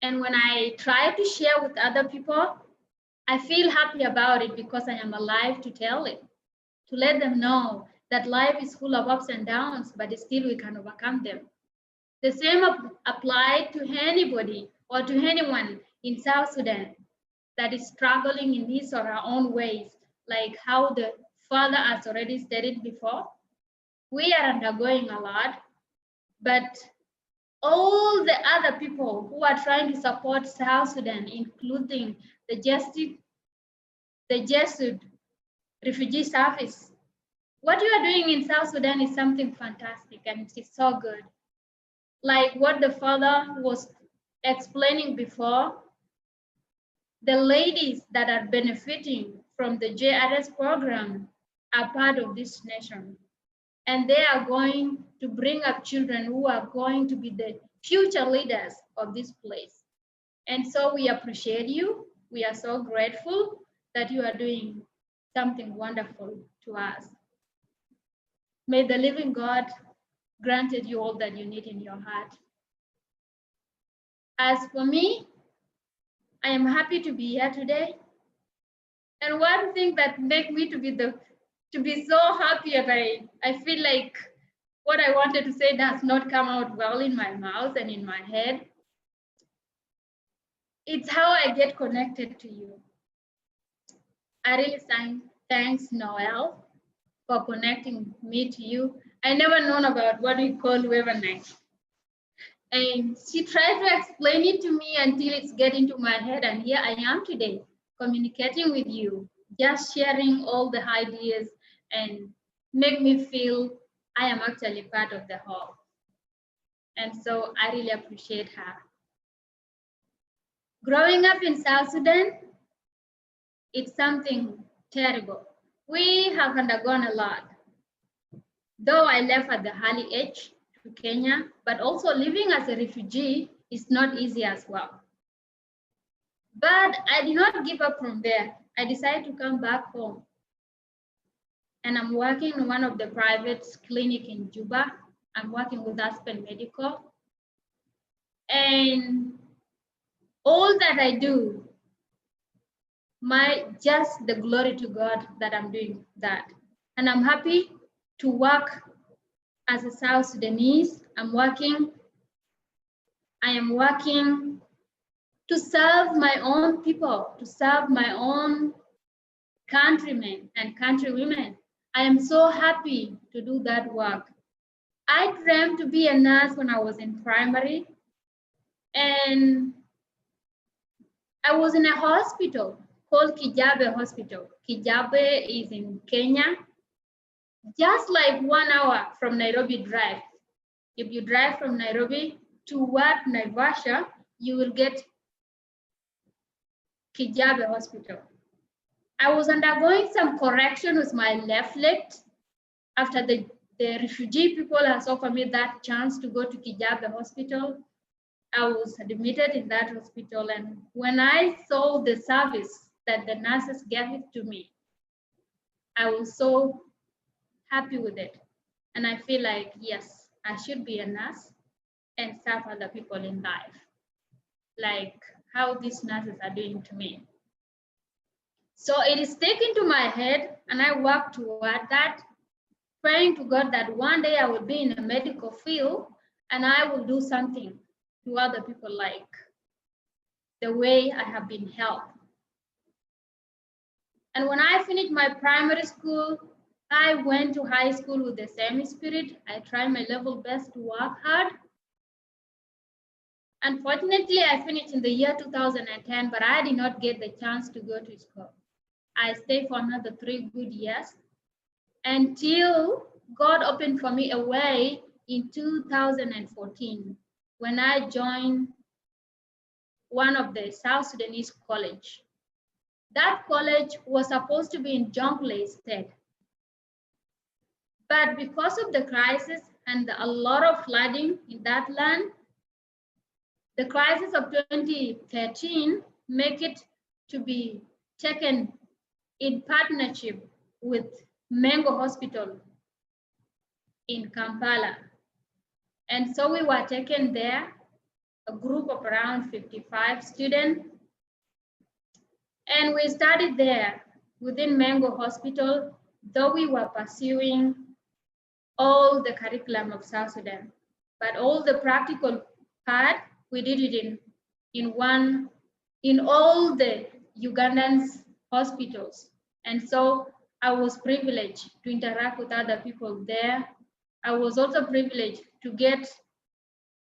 And when I try to share with other people, I feel happy about it because I am alive to tell it, to let them know that life is full of ups and downs, but still we can overcome them. The same applied to anybody or to anyone in South Sudan that is struggling in his or her own ways, like how the Father has already stated before. We are undergoing a lot, but all the other people who are trying to support South Sudan, including the Jesuit Refugee Service, what you are doing in South Sudan is something fantastic and it is so good. Like what the Father was explaining before, the ladies that are benefiting from the JRS program are part of this nation. And they are going to bring up children who are going to be the future leaders of this place. And so we appreciate you. We are so grateful that you are doing something wonderful to us. May the living God grant you all that you need in your heart. As for me, I am happy to be here today. And one thing that makes me to be so happy, and I feel like what I wanted to say does not come out well in my mouth and in my head. It's how I get connected to you. I really thanks Noel for connecting me to you. I never known about what we call Weaver Night. And she tried to explain it to me until it's get into my head, and here I am today, communicating with you, just sharing all the ideas and make me feel I am actually part of the whole. And so I really appreciate her. Growing up in South Sudan, it's something terrible. We have undergone a lot. Though I left at the early age to Kenya, but also living as a refugee is not easy as well. But I did not give up from there. I decided to come back home. And I'm working in one of the private clinics in Juba. I'm working with Aspen Medical. And all that I do, just the glory to God that I'm doing that. And I'm happy to work as a South Sudanese. I am working to serve my own people, to serve my own countrymen and countrywomen. I am so happy to do that work. I dreamed to be a nurse when I was in primary, and I was in a hospital called Kijabe Hospital. Kijabe is in Kenya, just like 1 hour from Nairobi drive. If you drive from Nairobi toward Naivasha, you will get Kijabe Hospital. I was undergoing some correction with my left leg after the refugee people has offered me that chance to go to Kijabe Hospital. I was admitted in that hospital, and when I saw the service that the nurses gave it to me, I was so happy with it. And I feel like, yes, I should be a nurse and serve other people in life, like how these nurses are doing to me. So it is taken to my head, and I work toward that, praying to God that one day I will be in a medical field and I will do something to other people like the way I have been helped. And when I finished my primary school, I went to high school with the same spirit. I tried my level best to work hard. Unfortunately, I finished in the year 2010, but I did not get the chance to go to school. I stayed for another 3 good years until God opened for me a way in 2014 when I joined one of the South Sudanese college. That college was supposed to be in Jonglei State. But because of the crisis and a lot of flooding in that land, the crisis of 2013 make it to be taken in partnership with Mengo Hospital in Kampala. And so we were taken there, a group of around 55 students. And we started there within Mengo Hospital, though we were pursuing all the curriculum of South Sudan. But all the practical part, we did it in all the Ugandans hospitals. And so I was privileged to interact with other people there. I was also privileged to get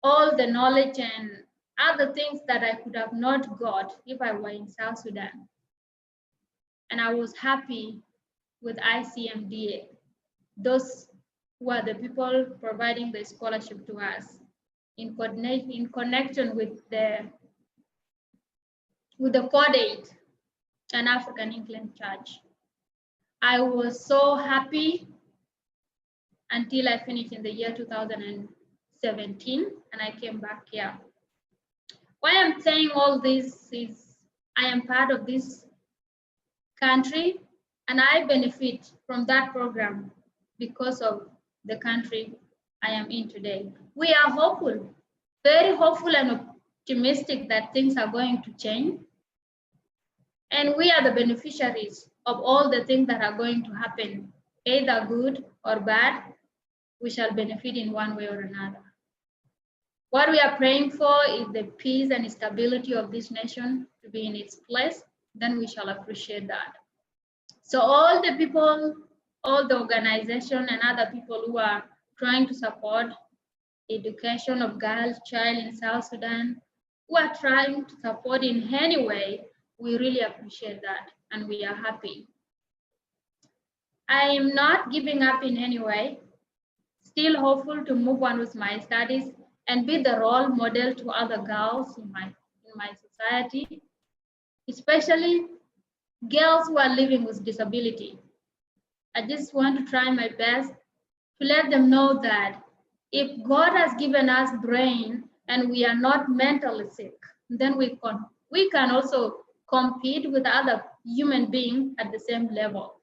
all the knowledge and other things that I could have not got if I were in South Sudan. And I was happy with ICMDA. Those were the people providing the scholarship to us in connection with the Code 8 and African England Church. I was so happy until I finished in the year 2017 and I came back here. Why I'm saying all this is I am part of this country and I benefit from that program because of the country I am in today. We are hopeful, very hopeful and optimistic that things are going to change. And we are the beneficiaries of all the things that are going to happen, either good or bad. We shall benefit in one way or another. What we are praying for is the peace and stability of this nation to be in its place, then we shall appreciate that. So all the people, all the organization and other people who are trying to support education of girls, child in South Sudan, who are trying to support in any way, we really appreciate that and we are happy. I am not giving up in any way, still hopeful to move on with my studies and be the role model to other girls in my society, especially girls who are living with disability. I just want to try my best to let them know that if God has given us brain and we are not mentally sick, then we can also compete with other human beings at the same level.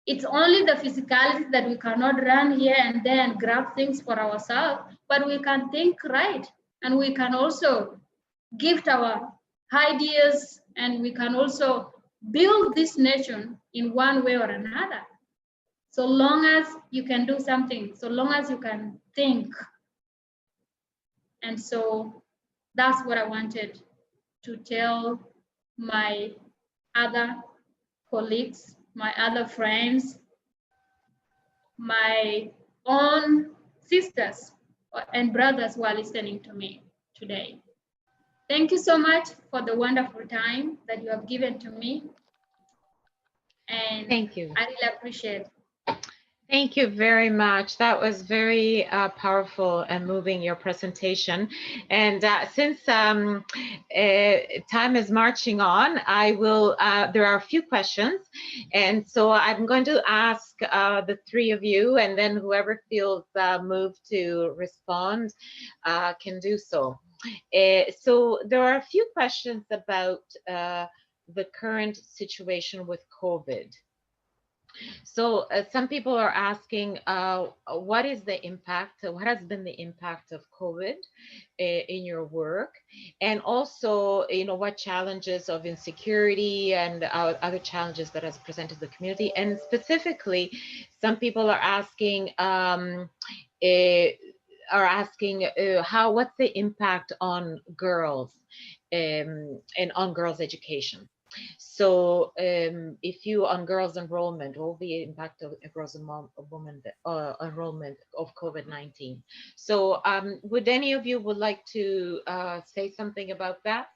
It's only the physicality that we cannot run here and there and grab things for ourselves, but we can think right. And we can also gift our ideas and we can also build this nation in one way or another. So long as you can do something, so long as you can think. And so that's what I wanted to tell my other colleagues, my other friends, my own sisters and brothers who are listening to me today. Thank you so much for the wonderful time that you have given to me. And thank you. I really appreciate it. Thank you very much. That was very powerful and moving, your presentation. And since time is marching on, I will, there are a few questions. And so I'm going to ask the three of you, and then whoever feels moved to respond can do so. So there are a few questions about the current situation with COVID. So some people are asking, what is the impact, what has been the impact of COVID in your work? And also, what challenges of insecurity and other challenges that has presented the community? And specifically, some people are asking, what's the impact on girls and on girls' education? So if you on girls enrollment, what will be the impact of girls enrollment of COVID-19? So would any of you would like to say something about that?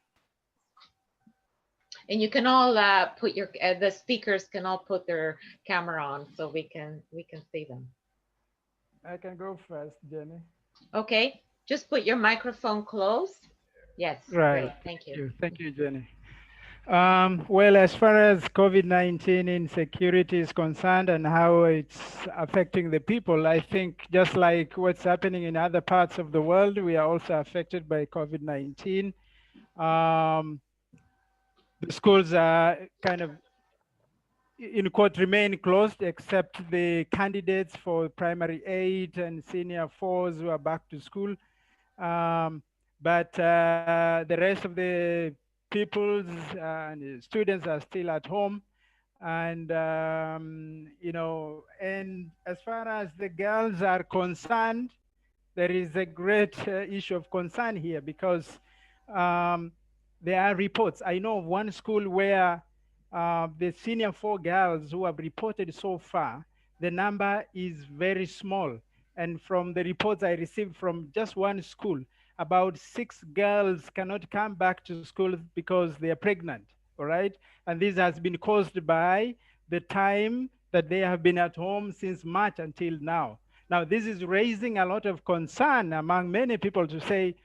And you can all put your, the speakers can all put their camera on so we can see them. I can go first, Jenny. Okay, just put your microphone close. Yes, Right. great, thank you. Thank you, Jenny. Well, as far as COVID-19 insecurity is concerned and how it's affecting the people, I think just like what's happening in other parts of the world, we are also affected by COVID-19. The schools are kind of, in quote, remain closed, except the candidates for primary 8 and senior 4s who are back to school. But the rest of the peoples and students are still at home. And, and as far as the girls are concerned, there is a great issue of concern here because there are reports. I know of one school where the senior 4 girls who have reported so far, the number is very small. And from the reports I received from just one school, about 6 girls cannot come back to school because they are pregnant, all right? And this has been caused by the time that they have been at home since March until now. Now, this is raising a lot of concern among many people to say,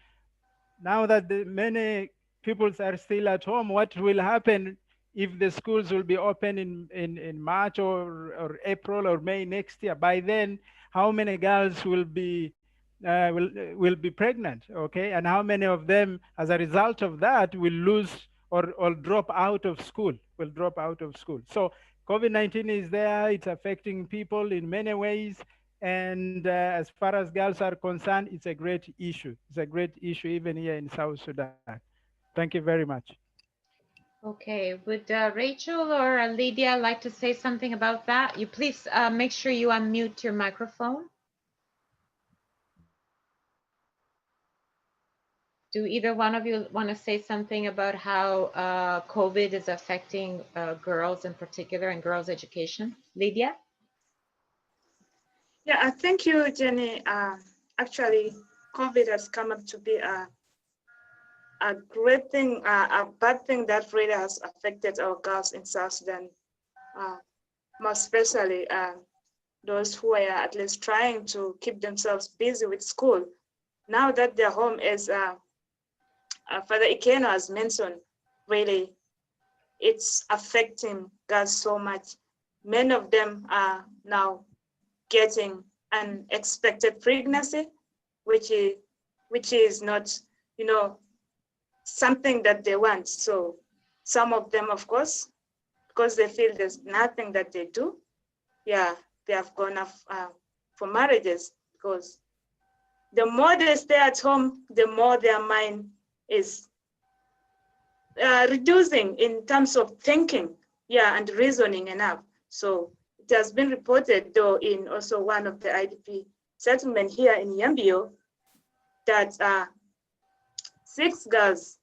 now that many people are still at home, what will happen if the schools will be open in March or April or May next year? By then, how many girls will be pregnant, okay? And how many of them, as a result of that, will lose or drop out of school, will drop out of school. So COVID-19 is there, it's affecting people in many ways. And as far as girls are concerned, it's a great issue. It's a great issue even here in South Sudan. Thank you very much. Okay, would Rachel or Lydia like to say something about that? You please make sure you unmute your microphone. Do either one of you want to say something about how COVID is affecting girls in particular and girls' education? Lydia? Yeah, thank you, Jenny. Actually, COVID has come up to be a great thing, a bad thing that really has affected our girls in South Sudan, most especially those who are at least trying to keep themselves busy with school. Now that their home is, Father Ekeno has mentioned, really, it's affecting girls so much. Many of them are now getting unexpected pregnancy, which is not, something that they want. So some of them, of course, because they feel there's nothing that they do, yeah, they have gone off for marriages, because the more they stay at home, the more their mind is reducing in terms of thinking, yeah, and reasoning enough. So it has been reported, though, in also one of the IDP settlement here in Yambio, that 6 girls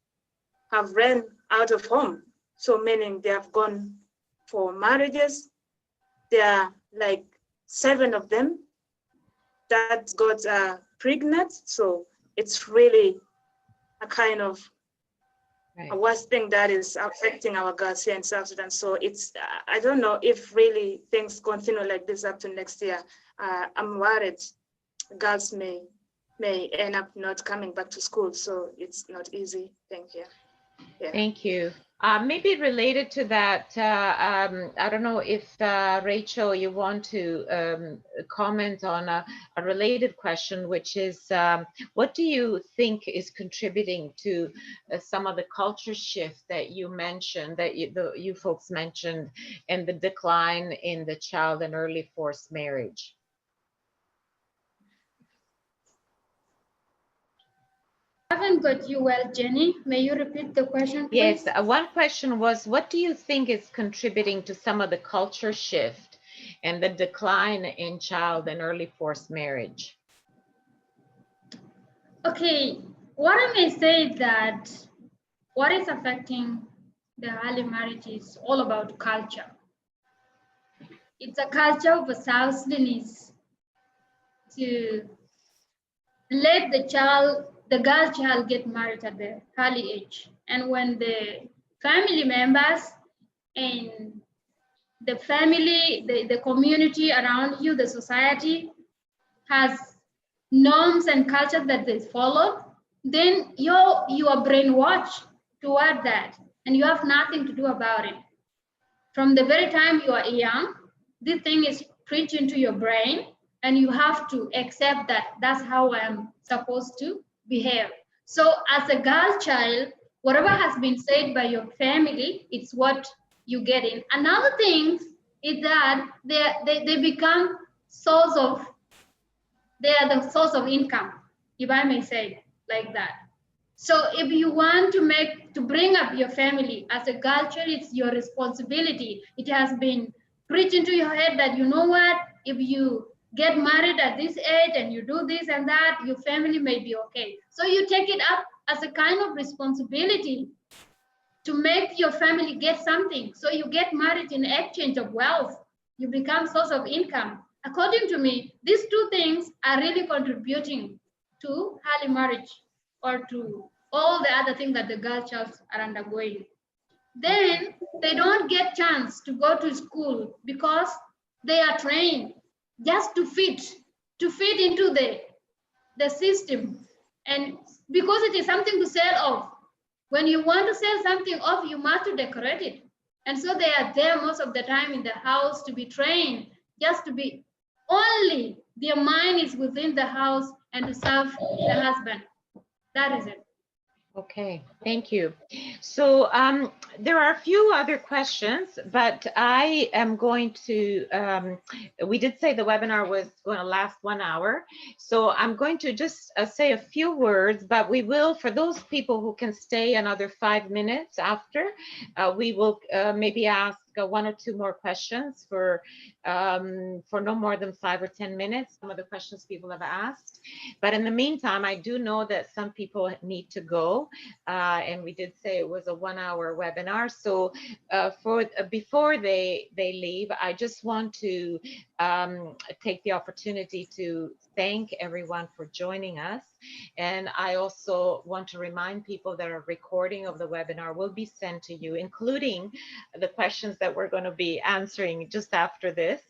have ran out of home. So meaning they have gone for marriages. There are like 7 of them that got pregnant. So it's really a kind of a worst thing that is affecting our girls here in South Sudan. So it's, I don't know if really things continue like this up to next year. I'm worried girls may end up not coming back to school. So it's not easy. Thank you. Yeah. Thank you. Maybe related to that, I don't know if Rachel, you want to comment on a related question, which is, what do you think is contributing to some of the culture shift that you mentioned, that you folks mentioned, and the decline in the child and early forced marriage? I haven't got you well, Jenny. May you repeat the question, please? Yes, one question was, what do you think is contributing to some of the culture shift and the decline in child and early forced marriage? Okay, what I may say is that what is affecting the early marriage is all about culture. It's a culture of a South Sudanese to let the girl child get married at the early age. And when the family members and the family, the community around you, the society has norms and culture that they follow, then you are brainwashed toward that and you have nothing to do about it. From the very time you are young, this thing is preached into your brain and you have to accept that that's how I'm supposed to behave. So as a girl child, whatever has been said by your family, it's what you get in. Another thing is that they become they are the source of income, if I may say like that. So if you want to bring up your family as a girl child, it's your responsibility. It has been preached into your head that, you know what, if you get married at this age and you do this and that, your family may be okay. So you take it up as a kind of responsibility to make your family get something. So you get married in exchange of wealth. You become source of income. According to me, these two things are really contributing to early marriage or to all the other things that the girl child are undergoing. Then they don't get chance to go to school because they are trained just to fit into the system. And because it is something to sell off, when you want to sell something off, you must decorate it. And so they are there most of the time in the house to be trained, just to be only their mind is within the house and to serve the husband. That is it. Okay, thank you. So there are a few other questions, but I am going to, we did say the webinar was going to last 1 hour. So I'm going to just say a few words, but we will, for those people who can stay another 5 minutes after, we will maybe ask 1 or 2 more questions for no more than 5 or 10 minutes, some of the questions people have asked. But in the meantime, I do know that some people need to go, and we did say it was a 1 hour webinar. So before they leave, I just want to take the opportunity to thank everyone for joining us. And I also want to remind people that a recording of the webinar will be sent to you, including the questions that we're going to be answering just after this.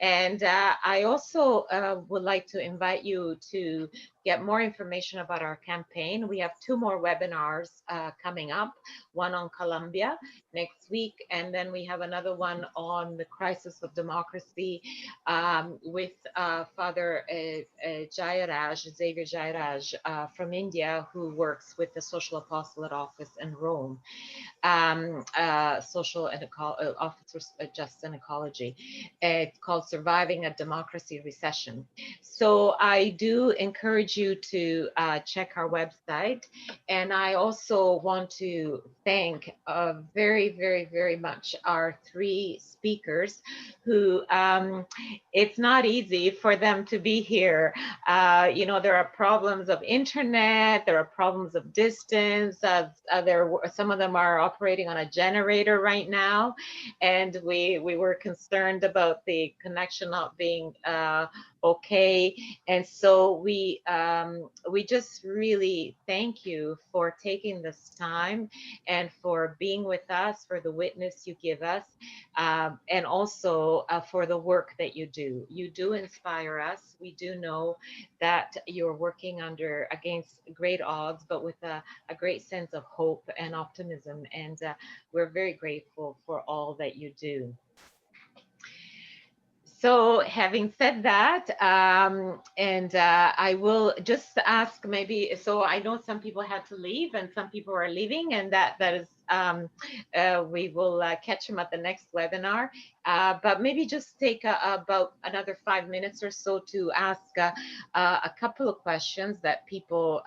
And I also would like to invite you to get more information about our campaign. We have 2 more webinars coming up, one on Colombia next week, and then we have another one on the crisis of democracy with Father Xavier Jairaj from India, who works with the Social Apostolate Office in Rome, Social and Office for Justice and Ecology. It's called Surviving a Democracy Recession. So I do encourage you to check our website. And I also want to thank very, very, very much our 3 speakers who, it's not easy for them to be here. You know, there are problems of internet, there are problems of distance, some of them are operating on a generator right now. And we were concerned about the connection not being okay. And so we just really thank you for taking this time and for being with us, for the witness you give us, and also for the work that you do. You do inspire us. We do know that you're working against great odds, but with a great sense of hope and optimism. And we're very grateful for all that you do. So having said that, I will just ask maybe, so I know some people had to leave and some people are leaving, and that is, we will catch them at the next webinar, but maybe just take about another 5 minutes or so to ask a couple of questions that people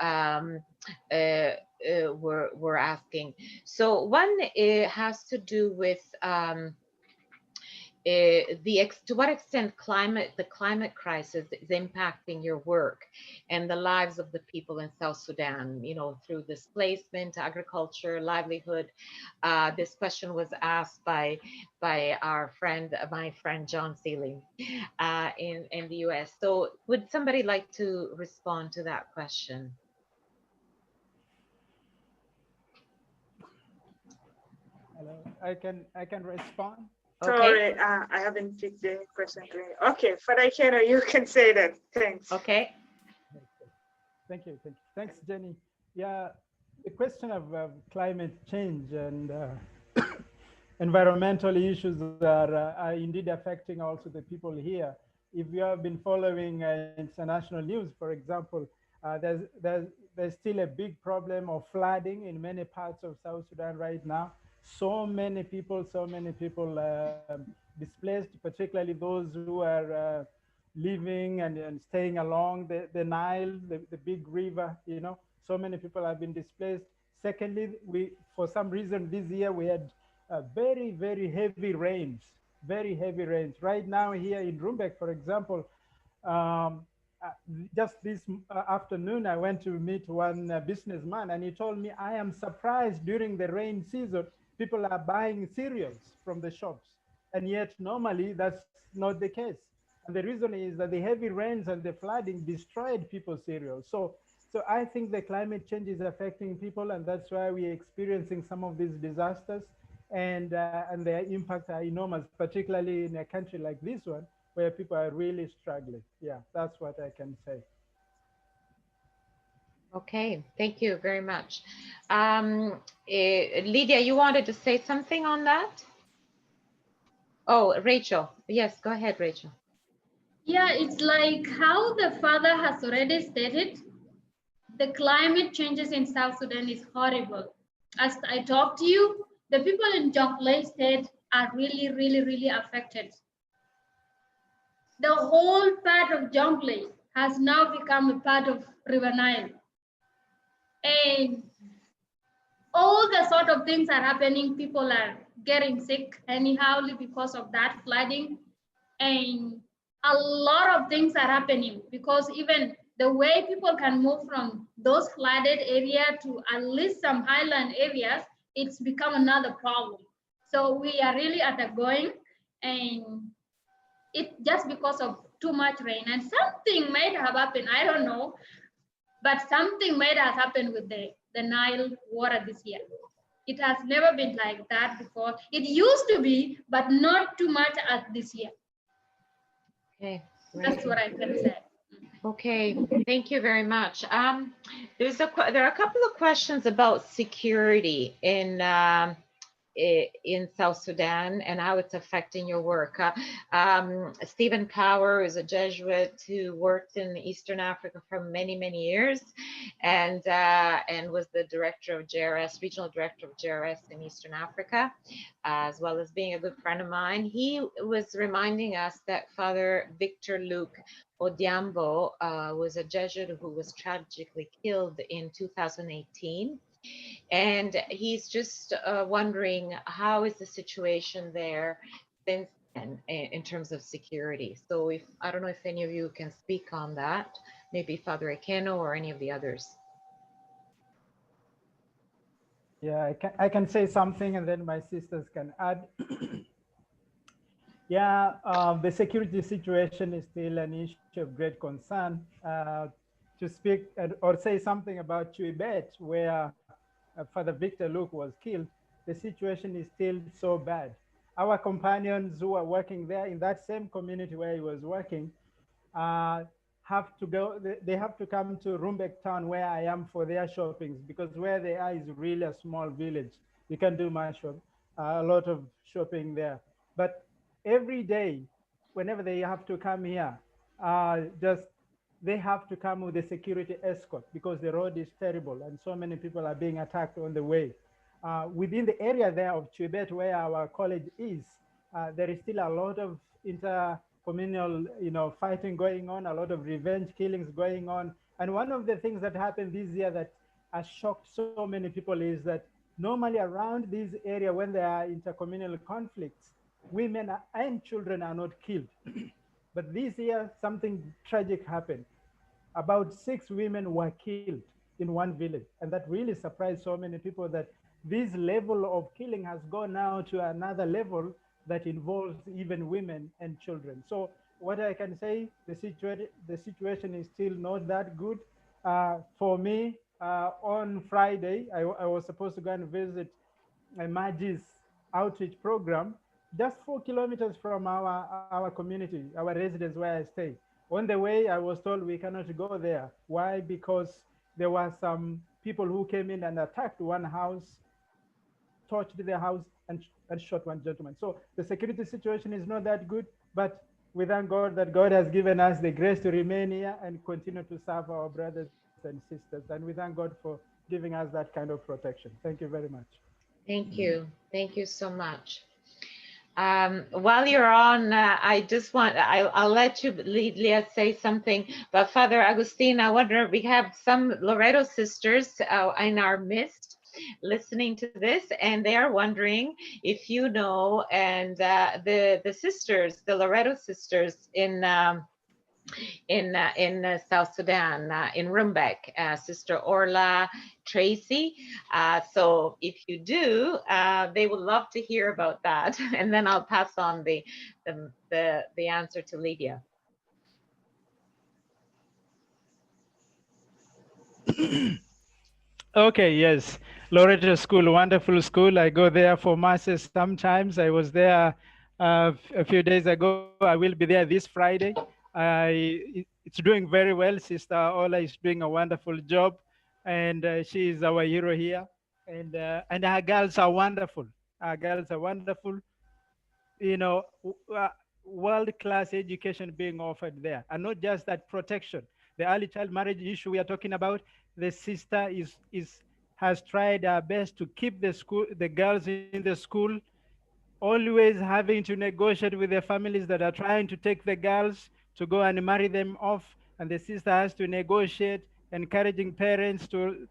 were asking. So one has to do with to what extent the climate crisis is impacting your work and the lives of the people in South Sudan, you know, through displacement, agriculture, livelihood. This question was asked by my friend John Sealing in the US. So would somebody like to respond to that question? Hello, I can respond. Okay. Sorry, I haven't picked the question. Okay, Father Ekeno, you can say that. Thanks. Okay. Thank you. Thanks, Jenny. Yeah, the question of climate change and environmental issues are indeed affecting also the people here. If you have been following international news, for example, there's still a big problem of flooding in many parts of South Sudan right now. So many people displaced, particularly those who are living and staying along the Nile, the big river, you know. So many people have been displaced. Secondly, for some reason this year we had very, very heavy rains, Right now here in Rumbek, for example, Um, just this afternoon, I went to meet one businessman, and he told me, I am surprised during the rain season, people are buying cereals from the shops. And yet normally that's not the case. And the reason is that the heavy rains and the flooding destroyed people's cereals. So I think the climate change is affecting people, and that's why we're experiencing some of these disasters, and their impacts are enormous, particularly in a country like this one, where people are really struggling. Yeah, that's what I can say. Okay, thank you very much. Lydia, you wanted to say something on that? Oh, Rachel. Yes, go ahead, Rachel. Yeah, it's like how the father has already stated, the climate changes in South Sudan is horrible. As I talk to you, the people in Jonglei state are really, really, really affected. The whole part of Jonglei has now become a part of River Nile. And all the sort of things are happening. People are getting sick anyhow because of that flooding. And a lot of things are happening because even the way people can move from those flooded area to at least some highland areas, it's become another problem. So we are really at a going, and it just because of too much rain, and something might have happened, I don't know, but something might have happened with the Nile water this year. It has never been like that before. It used to be, but not too much as this year. Okay, That's what I can say. okay, thank you very much. There are a couple of questions about security in South Sudan and how it's affecting your work. Stephen Power is a Jesuit who worked in Eastern Africa for many, many years, and was the director of JRS, regional director of JRS in Eastern Africa, as well as being a good friend of mine. He was reminding us that Father Victor Luke Odiambo was a Jesuit who was tragically killed in 2018. And he's just wondering how is the situation there since then in terms of security. So if I don't know if any of you can speak on that, maybe Father Ekeno or any of the others. Yeah, I can say something, and then my sisters can add. Yeah, the security situation is still an issue of great concern. To speak or say something about Chuibet, where Father Victor Luke was killed, the situation is still so bad. Our companions who are working there in that same community where he was working have to go, they have to come to Rumbek town where I am for their shoppings, because where they are is really a small village. You can do much of a lot of shopping there. But every day, whenever they have to come here, just they have to come with a security escort because the road is terrible and so many people are being attacked on the way. Within the area there of Chibet, where our college is, there is still a lot of intercommunal, fighting going on, a lot of revenge killings going on. And one of the things that happened this year that has shocked so many people is that normally around this area, when there are intercommunal conflicts, women and children are not killed. But this year, something tragic happened. About 6 women were killed in one village. And that really surprised so many people, that this level of killing has gone now to another level that involves even women and children. So what I can say, the situation is still not that good. For me, on Friday, I was supposed to go and visit a MAJIS outreach program just 4 kilometers from our community, our residence where I stay. On the way, I was told we cannot go there. Why? Because there were some people who came in and attacked one house, torched the house, and shot one gentleman. So the security situation is not that good, but we thank God that God has given us the grace to remain here and continue to serve our brothers and sisters. And we thank God for giving us that kind of protection. Thank you very much. Thank you. Thank you so much. While you're on, I'll let you, Lydia, say something. But Father Augustine, I wonder, we have some Loreto sisters in our midst listening to this, and they are wondering if you know, and the sisters, the Loreto sisters in in South Sudan, in Rumbek, Sister Orla Tracy. So if you do, they would love to hear about that. And then I'll pass on the answer to Lydia. Okay, yes. Loreto School, wonderful school. I go there for masses sometimes. I was there a few days ago. I will be there this Friday. It's doing very well. Sister Ola is doing a wonderful job, and she is our hero here. And our girls are wonderful. Our girls are wonderful. You know, world-class education being offered there, and not just that, protection. The early child marriage issue we are talking about, the sister has tried her best to keep the girls in the school, always having to negotiate with the families that are trying to take the girls to go and marry them off, and the sister has to negotiate, encouraging parents to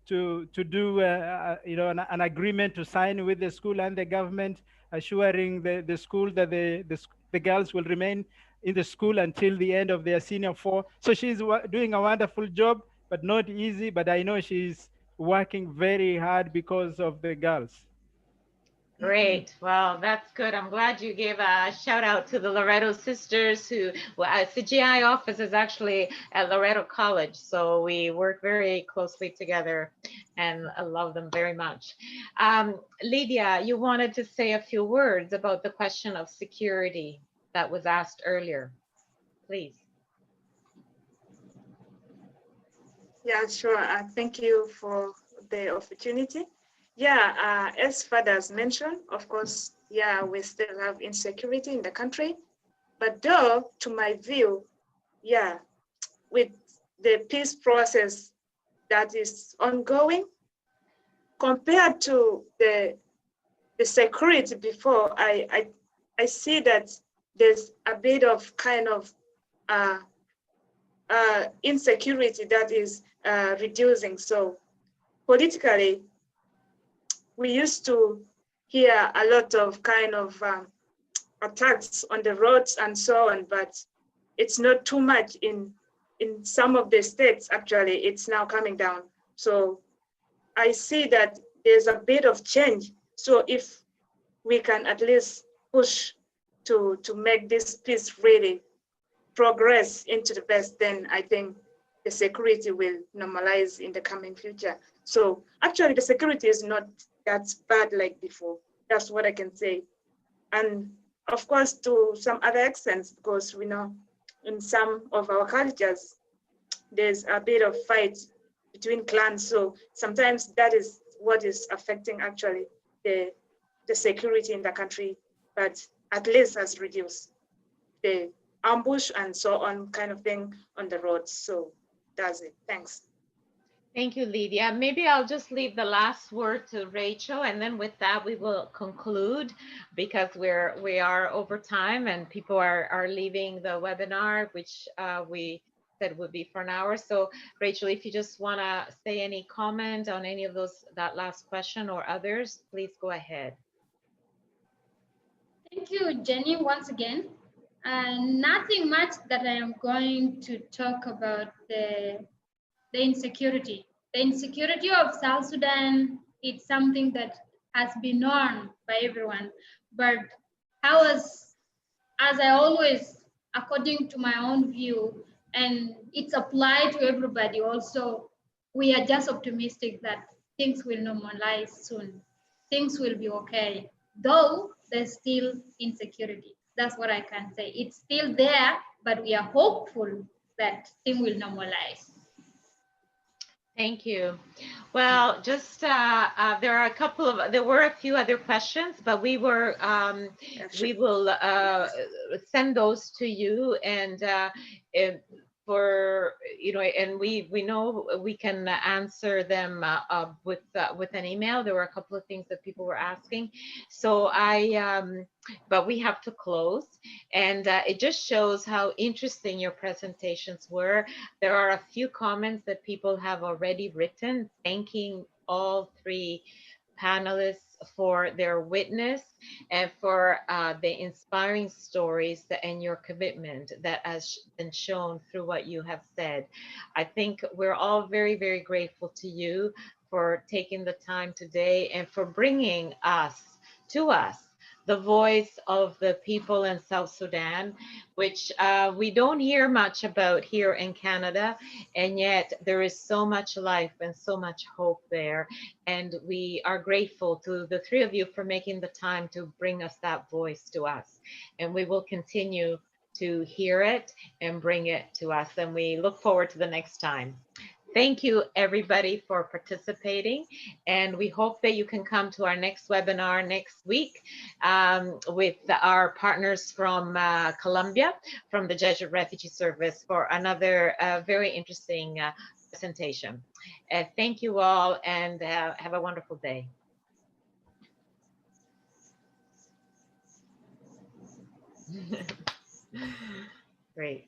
do an agreement to sign with the school and the government, assuring the school that the girls will remain in the school until the end of their senior four. So she's doing a wonderful job, but not easy. But I know she's working very hard because of the girls. Great. Well, that's good. I'm glad you gave a shout out to the Loreto sisters who, CGI office is actually at Loreto College. So we work very closely together and I love them very much. Lydia, you wanted to say a few words about the question of security that was asked earlier, please. Yeah, sure. Thank you for the opportunity. Yeah, as fathers mentioned, of course, yeah, we still have insecurity in the country. But though, to my view, yeah, with the peace process that is ongoing, compared to the security before, I see that there's a bit of kind of insecurity that is reducing. So politically, we used to hear a lot of kind of attacks on the roads and so on, but it's not too much in some of the states. Actually, it's now coming down. So I see that there's a bit of change. So if we can at least push to make this peace really progress into the best, then I think the security will normalize in the coming future. So actually the security is not that bad like before. That's what I can say. And of course, to some other extents, because we know in some of our cultures, there's a bit of fight between clans. So sometimes that is what is affecting actually the security in the country, but at least has reduced the ambush and so on kind of thing on the roads. So that's it. Thanks. Thank you, Lydia. Maybe I'll just leave the last word to Rachel, and then with that we will conclude because we are over time and people are leaving the webinar, which we said would be for an hour. So Rachel, if you just want to say any comment on any of that last question or others, please go ahead. Thank you, Jenny, once again. And nothing much that I am going to talk about the insecurity. The insecurity of South Sudan, it's something that has been known by everyone. But as I always, according to my own view, and it's applied to everybody also, we are just optimistic that things will normalize soon. Things will be okay, though there's still insecurity. That's what I can say. It's still there, but we are hopeful that things will normalize. Thank you. Well, just there were a few other questions, but we will send those to you, and and we know we can answer them with an email. There were a couple of things that people were asking, so but we have to close, and it just shows how interesting your presentations were. There are a few comments that people have already written, thanking all three panelists for their witness and for the inspiring stories and your commitment that has been shown through what you have said. I think we're all very, very grateful to you for taking the time today and for bringing to us the voice of the people in South Sudan, which we don't hear much about here in Canada, and yet there is so much life and so much hope there. And we are grateful to the three of you for making the time to bring us that voice to us. And we will continue to hear it and bring it to us. And we look forward to the next time. Thank you, everybody, for participating. And we hope that you can come to our next webinar next week with our partners from Colombia, from the Jesuit Refugee Service, for another very interesting presentation. Thank you all, and have a wonderful day. Great.